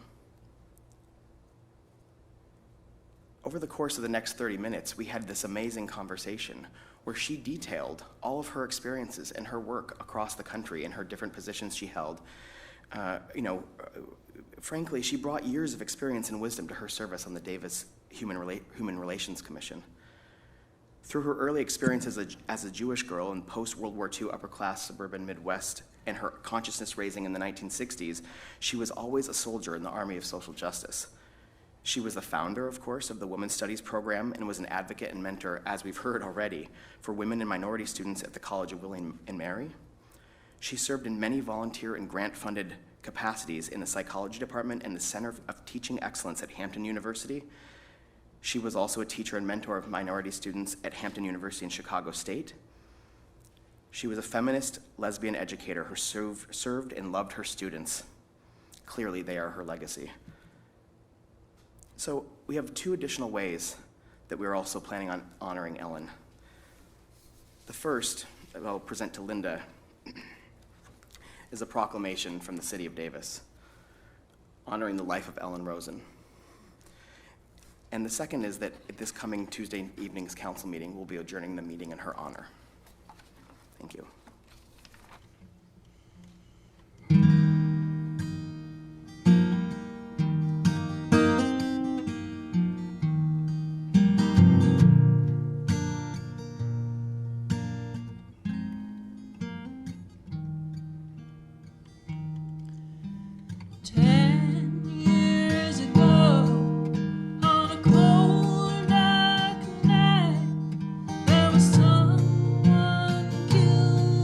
Over the course of the next 30 minutes, we had this amazing conversation where she detailed all of her experiences and her work across the country and her different positions she held. Frankly, she brought years of experience and wisdom to her service on the Davis Human Relations Commission. Through her early experience as a Jewish girl in post-World War II upper-class suburban Midwest and her consciousness raising in the 1960s, she was always a soldier in the Army of Social Justice. She was the founder, of course, of the Women's Studies program and was an advocate and mentor, as we've heard already, for women and minority students at the College of William and Mary. She served in many volunteer and grant-funded capacities in the psychology department and the Center of Teaching Excellence at Hampton University. She was also a teacher and mentor of minority students at Hampton University in Chicago State. She was a feminist lesbian educator who served and loved her students. Clearly, they are her legacy. So we have 2 additional ways that we're also planning on honoring Ellen. The first that I'll present to Linda is a proclamation from the City of Davis honoring the life of Ellen Rosen. And the second is that at this coming Tuesday evening's council meeting, we'll be adjourning the meeting in her honor. Thank you. Someone killed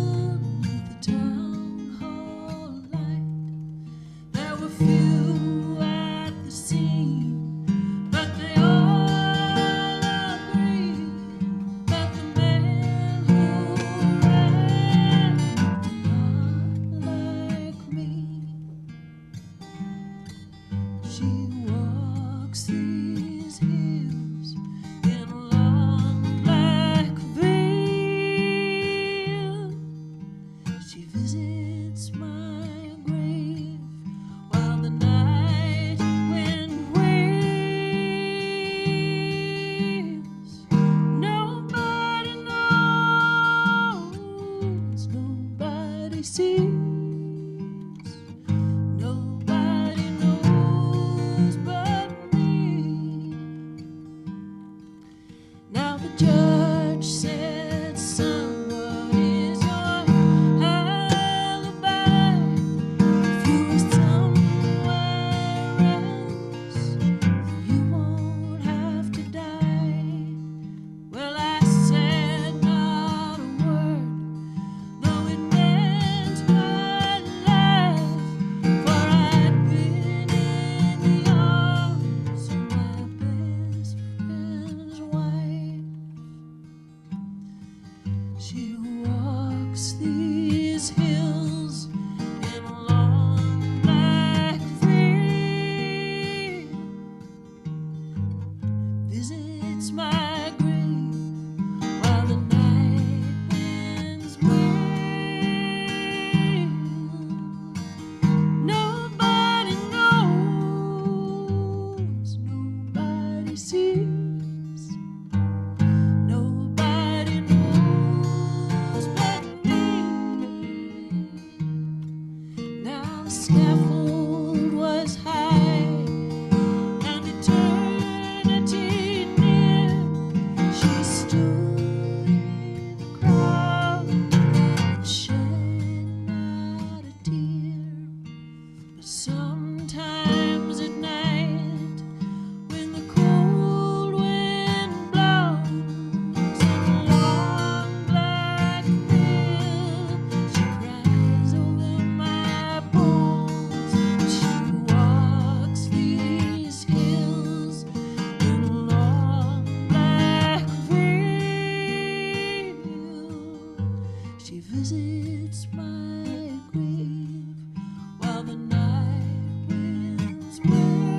The scaffold was high and eternity near. She stood in the crowd, shed not a tear. But sometimes at night, when the cold wind blows and the long black veil, she cries over my bones. She walks these hills in a long black veil. She visits my grave while the night winds waves.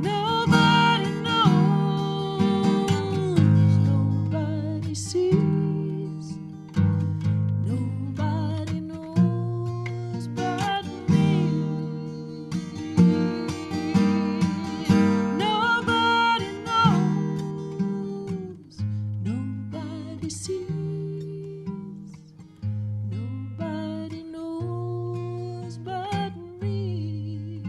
Nobody knows, nobody sees, nobody knows but me. Nobody knows, nobody sees, nobody knows but me.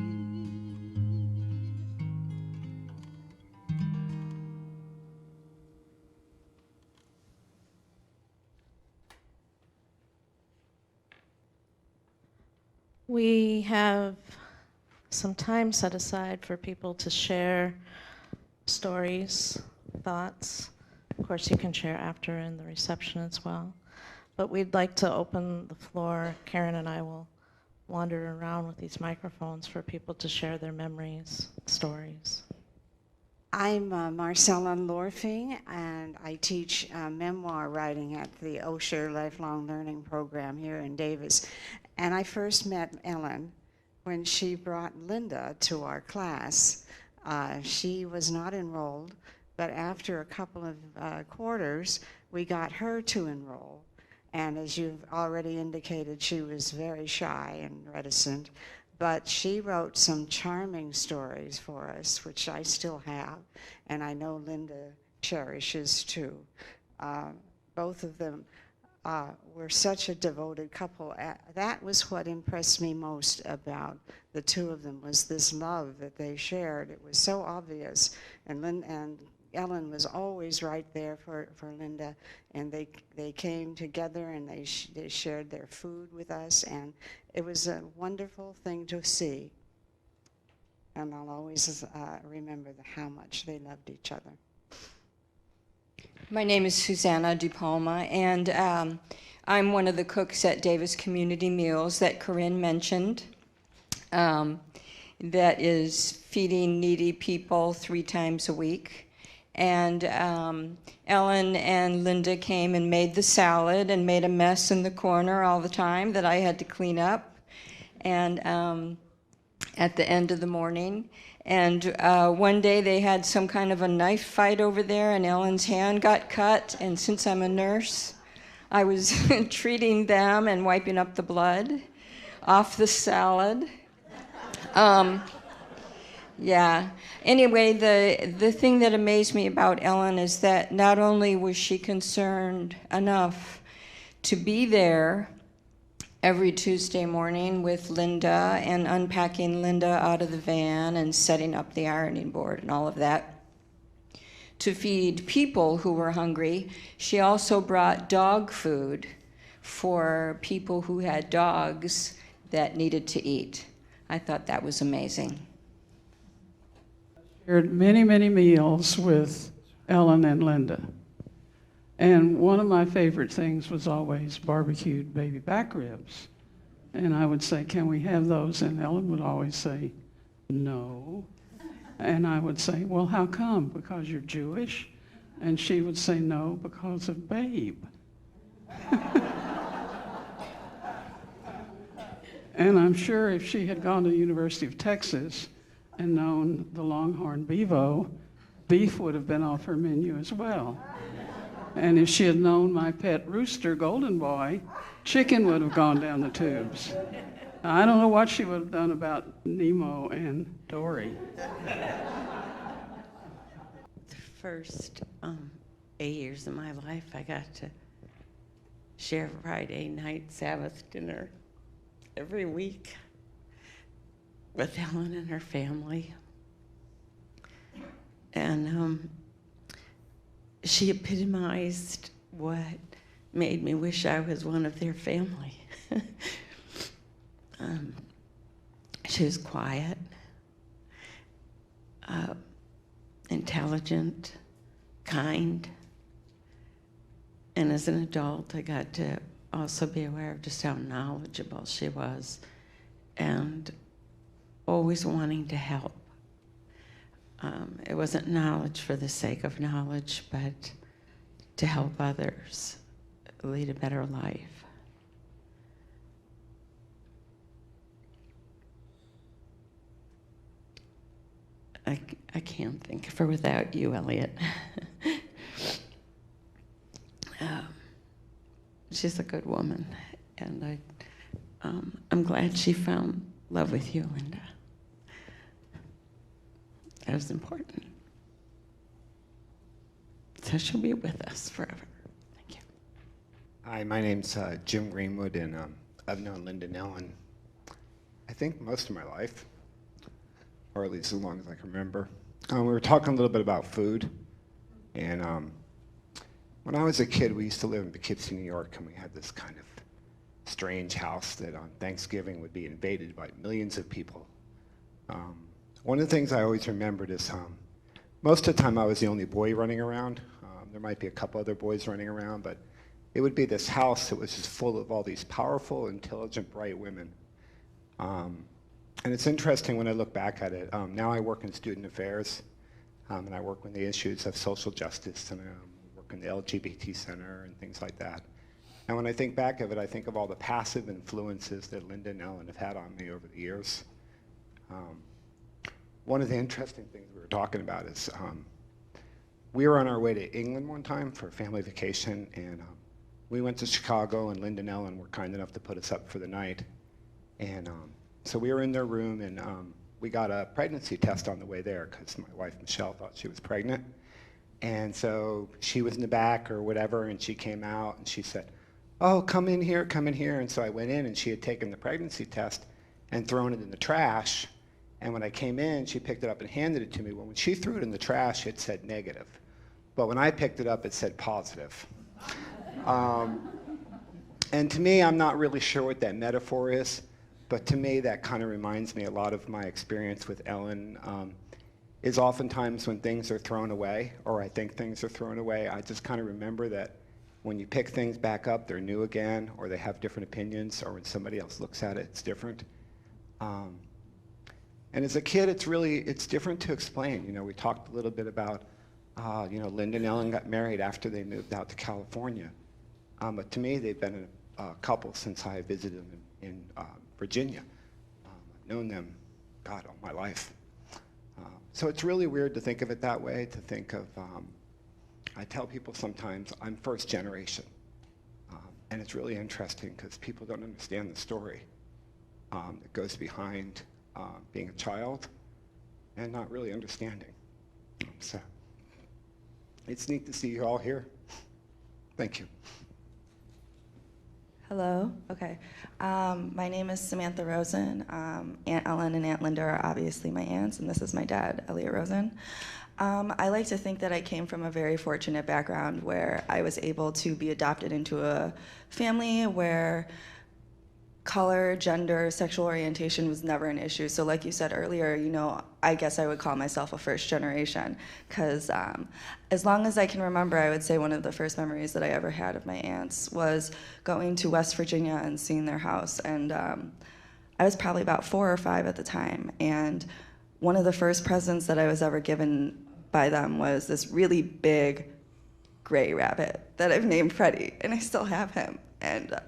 We have some time set aside for people to share stories, thoughts. Of course, you can share after in the reception as well. But we'd like to open the floor. Karen and I will wander around with these microphones for people to share their memories, stories. I'm Marcella Lorfing, and I teach memoir writing at the Osher Lifelong Learning Program here in Davis. And I first met Ellen when she brought Linda to our class. She was not enrolled, but after a couple of quarters, we got her to enroll. And as you've already indicated, she was very shy and reticent. But she wrote some charming stories for us, which I still have, and I know Linda cherishes too. Both of them were such a devoted couple. That was what impressed me most about the two of them, was this love that they shared. It was so obvious, and Ellen was always right there for Linda, and they came together and they shared their food with us, and it was a wonderful thing to see. And I'll always remember how much they loved each other. My name is Susanna DePalma, and I'm one of the cooks at Davis Community Meals that Corinne mentioned. That is feeding needy people 3 times a week. And Ellen and Linda came and made the salad and made a mess in the corner all the time that I had to clean up. And at the end of the morning. And one day they had some kind of a knife fight over there, and Ellen's hand got cut. And since I'm a nurse, I was treating them and wiping up the blood off the salad. Yeah. Anyway, the thing that amazed me about Ellen is that not only was she concerned enough to be there every Tuesday morning with Linda and unpacking Linda out of the van and setting up the ironing board and all of that to feed people who were hungry, she also brought dog food for people who had dogs that needed to eat. I thought that was amazing. Shared many, many meals with Ellen and Linda. And one of my favorite things was always barbecued baby back ribs. And I would say, can we have those? And Ellen would always say, no. And I would say, well, how come? Because you're Jewish? And she would say, no, because of Babe. And I'm sure if she had gone to the University of Texas and known the Longhorn Bevo, beef would have been off her menu as well. And if she had known my pet rooster, Golden Boy, chicken would have gone down the tubes. I don't know what she would have done about Nemo and Dory. The first 8 years of my life, I got to share Friday night Sabbath dinner every week with Ellen and her family. And she epitomized what made me wish I was one of their family. She was quiet, intelligent, kind, and as an adult, I got to also be aware of just how knowledgeable she was and always wanting to help. It wasn't knowledge for the sake of knowledge, but to help others lead a better life. I can't think of her without you, Elliot. She's a good woman, and I'm glad she found love with you, Linda. That was important. So she'll be with us forever. Thank you. Hi, my name's Jim Greenwood, and I've known Linda and Ellen, I think, most of my life, or at least as long as I can remember. We were talking a little bit about food, and when I was a kid, we used to live in Poughkeepsie, New York, and we had this kind of strange house that on Thanksgiving would be invaded by millions of people. One of the things I always remembered is most of the time I was the only boy running around. There might be a couple other boys running around, but it would be this house that was just full of all these powerful, intelligent, bright women. And it's interesting when I look back at it. Now I work in student affairs, and I work on the issues of social justice, and I work in the LGBT center and things like that. And when I think back of it, I think of all the passive influences that Linda and Ellen have had on me over the years. One of the interesting things we were talking about is we were on our way to England one time for a family vacation, and we went to Chicago, and Linda and Ellen were kind enough to put us up for the night. And so we were in their room, and we got a pregnancy test on the way there because my wife, Michelle, thought she was pregnant. And so she was in the back or whatever, and she came out, and she said, "Oh, come in here, come in here." And so I went in, and she had taken the pregnancy test and thrown it in the trash. And when I came in, she picked it up and handed it to me. Well, when she threw it in the trash, it said negative. But when I picked it up, it said positive. And to me, I'm not really sure what that metaphor is, but to me, that kind of reminds me a lot of my experience with Ellen, is oftentimes when things are thrown away, or I think things are thrown away, I just kind of remember that when you pick things back up, they're new again, or they have different opinions, or when somebody else looks at it, it's different. And as a kid, it's different to explain. You know, we talked a little bit about, Linda and Ellen got married after they moved out to California. But to me, they've been a couple since I visited them in Virginia. I've known them, God, all my life. So it's really weird to think of it that way, to think of, I tell people sometimes I'm first generation. And it's really interesting because people don't understand the story that goes behind being a child and not really understanding. So it's neat to see you all here. Thank you. Hello. Okay. My name is Samantha Rosen. Aunt Ellen and Aunt Linda are obviously my aunts, and this is my dad, Elliot Rosen. I like to think that I came from a very fortunate background where I was able to be adopted into a family where color, gender, sexual orientation was never an issue. So like you said earlier, I guess I would call myself a first generation because as long as I can remember, I would say one of the first memories that I ever had of my aunts was going to West Virginia and seeing their house. And I was probably about 4 or 5 at the time. And one of the first presents that I was ever given by them was this really big gray rabbit that I've named Freddie, and I still have him. And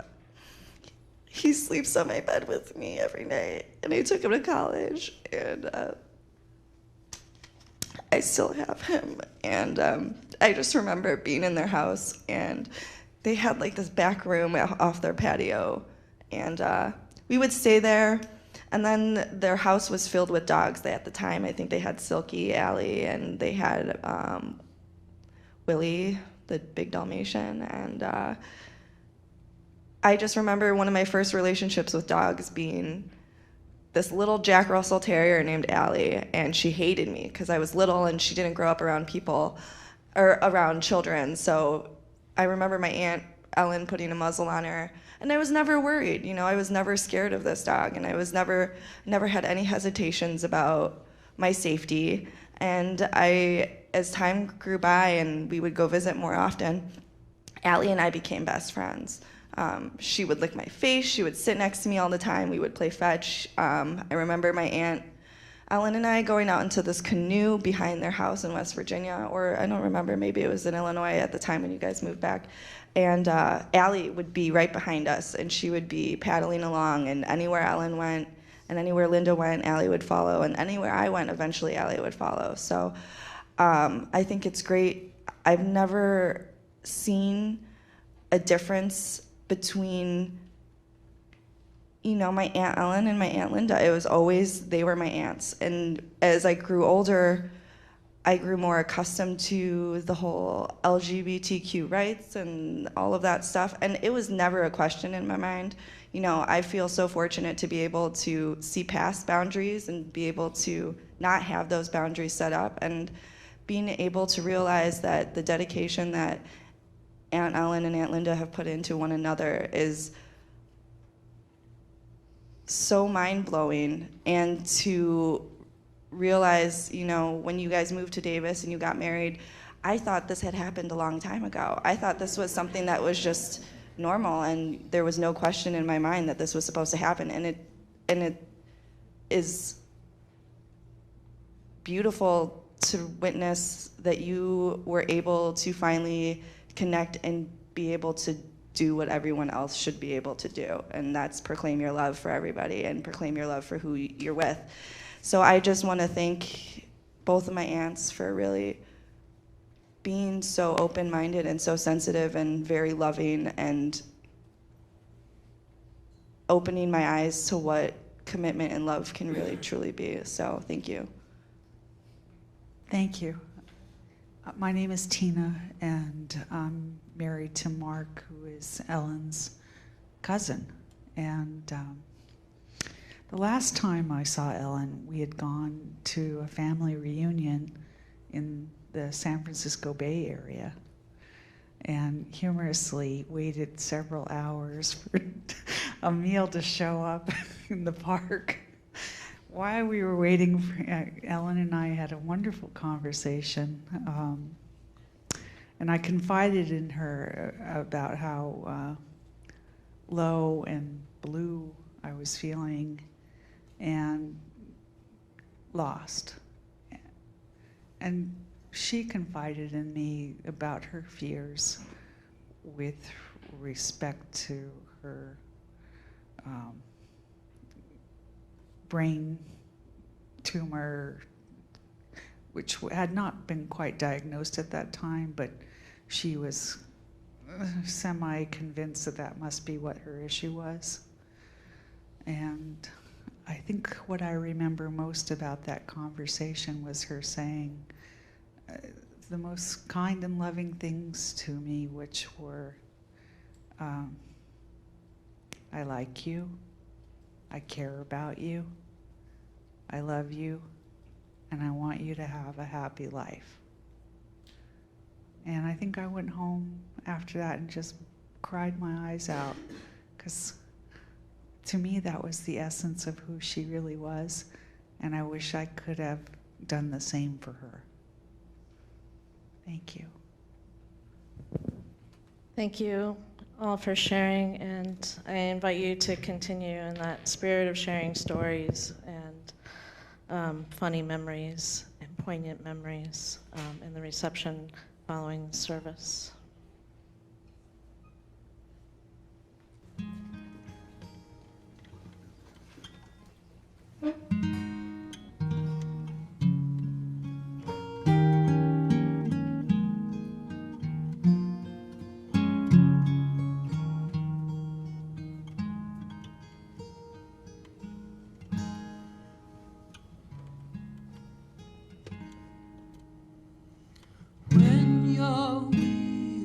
he sleeps on my bed with me every night, and I took him to college, and I still have him. And I just remember being in their house, and they had like this back room off their patio, and we would stay there. And then their house was filled with dogs. At the time, I think they had Silky, Allie, and they had Willie, the big Dalmatian, and I just remember one of my first relationships with dogs being this little Jack Russell Terrier named Allie, and she hated me because I was little and she didn't grow up around people or around children. So I remember my Aunt Ellen putting a muzzle on her, and I was never worried. You know, I was never scared of this dog, and I was never had any hesitations about my safety. And as time grew by and we would go visit more often, Allie and I became best friends. She would lick my face. She would sit next to me all the time. We would play fetch. I remember my Aunt Ellen and I going out into this canoe behind their house in West Virginia, or I don't remember, maybe it was in Illinois at the time when you guys moved back. And Allie would be right behind us, and she would be paddling along, and anywhere Ellen went and anywhere Linda went, Allie would follow, and anywhere I went, eventually Allie would follow. So I think it's great. I've never seen a difference between, you know, my Aunt Ellen and my Aunt Linda. It was always, they were my aunts. And as I grew older, I grew more accustomed to the whole LGBTQ rights and all of that stuff. And it was never a question in my mind. You know, I feel so fortunate to be able to see past boundaries and be able to not have those boundaries set up, and being able to realize that the dedication that Aunt Ellen and Aunt Linda have put into one another is so mind-blowing. And to realize, you know, when you guys moved to Davis and you got married, I thought this had happened a long time ago. I thought this was something that was just normal, and there was no question in my mind that this was supposed to happen. And it is beautiful to witness that you were able to finally connect and be able to do what everyone else should be able to do, and that's proclaim your love for everybody and proclaim your love for who you're with. So I just want to thank both of my aunts for really being so open-minded and so sensitive and very loving, and opening my eyes to what commitment and love can really truly be. So thank you. Thank you. My name is Tina, and I'm married to Mark, who is Ellen's cousin. And the last time I saw Ellen, we had gone to a family reunion in the San Francisco Bay Area, and humorously waited several hours for a meal to show up in the park. While we were waiting, Ellen and I had a wonderful conversation, and I confided in her about how low and blue I was feeling and lost. And she confided in me about her fears with respect to her brain tumor, which had not been quite diagnosed at that time, but she was semi-convinced that that must be what her issue was. And I think what I remember most about that conversation was her saying the most kind and loving things to me, which were, I like you, I care about you, I love you, and I want you to have a happy life. And I think I went home after that and just cried my eyes out, because to me that was the essence of who she really was, and I wish I could have done the same for her. Thank you. Thank you all for sharing, and I invite you to continue in that spirit of sharing stories and funny memories and poignant memories in the reception following the service. When you're weary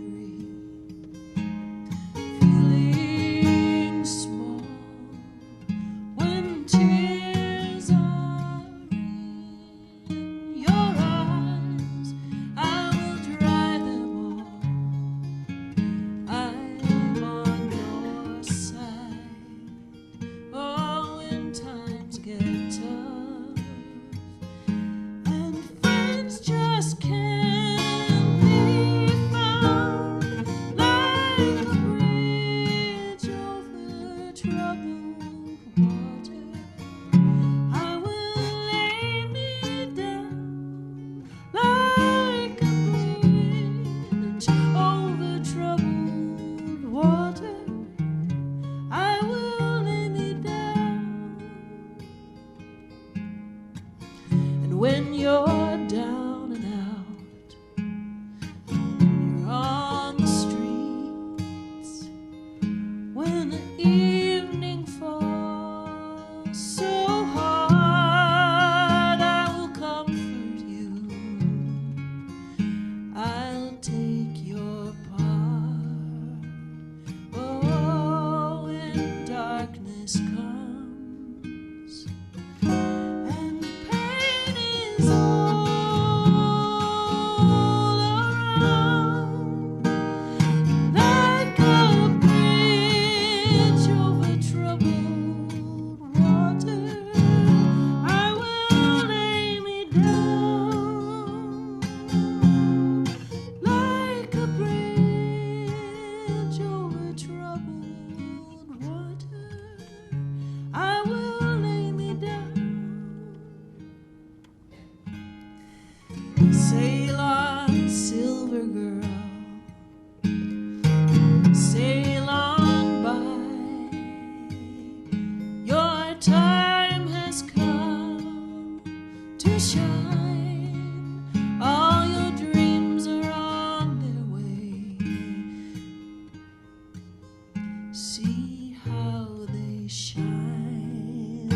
see how they shine.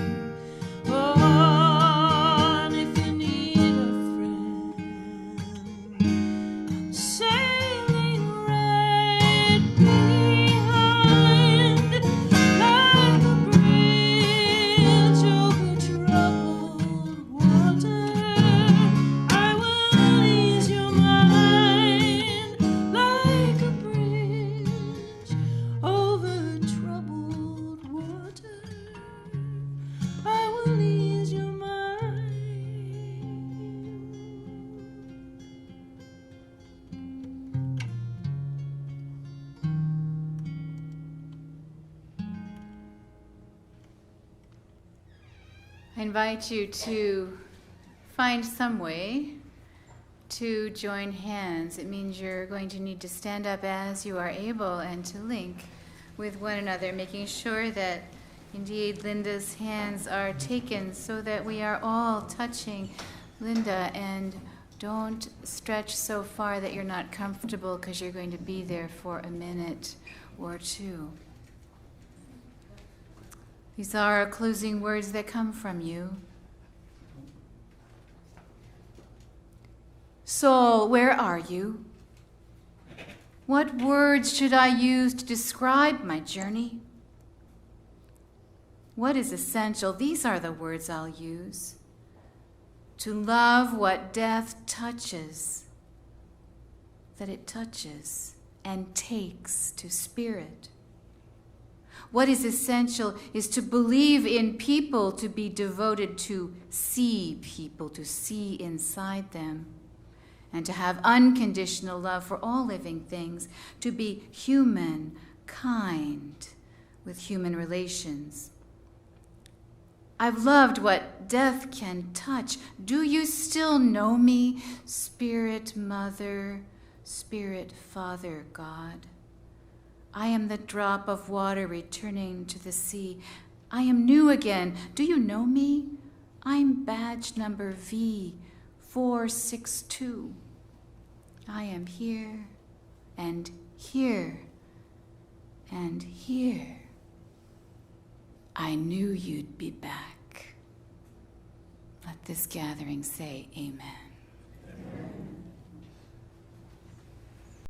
Oh, and if you need a friend, I'm sailing right behind, like a bridge over troubled water. I will ease your mind, like a bridge over troubled water. I will ease your mind. I invite you to find some way to join hands. It means you're going to need to stand up as you are able and to link with one another, making sure that indeed Linda's hands are taken so that we are all touching Linda, and don't stretch so far that you're not comfortable because you're going to be there for a minute or two. These are closing words that come from you. Soul, where are you? What words should I use to describe my journey? What is essential? These are the words I'll use. To love what death touches, that it touches and takes to spirit. What is essential is to believe in people, to be devoted to see people, to see inside them, and to have unconditional love for all living things, to be human, kind with human relations. I've loved what death can touch. Do you still know me, Spirit Mother, Spirit Father God? I am the drop of water returning to the sea. I am new again. Do you know me? I'm badge number V462. I am here and here and here. I knew you'd be back. Let this gathering say amen.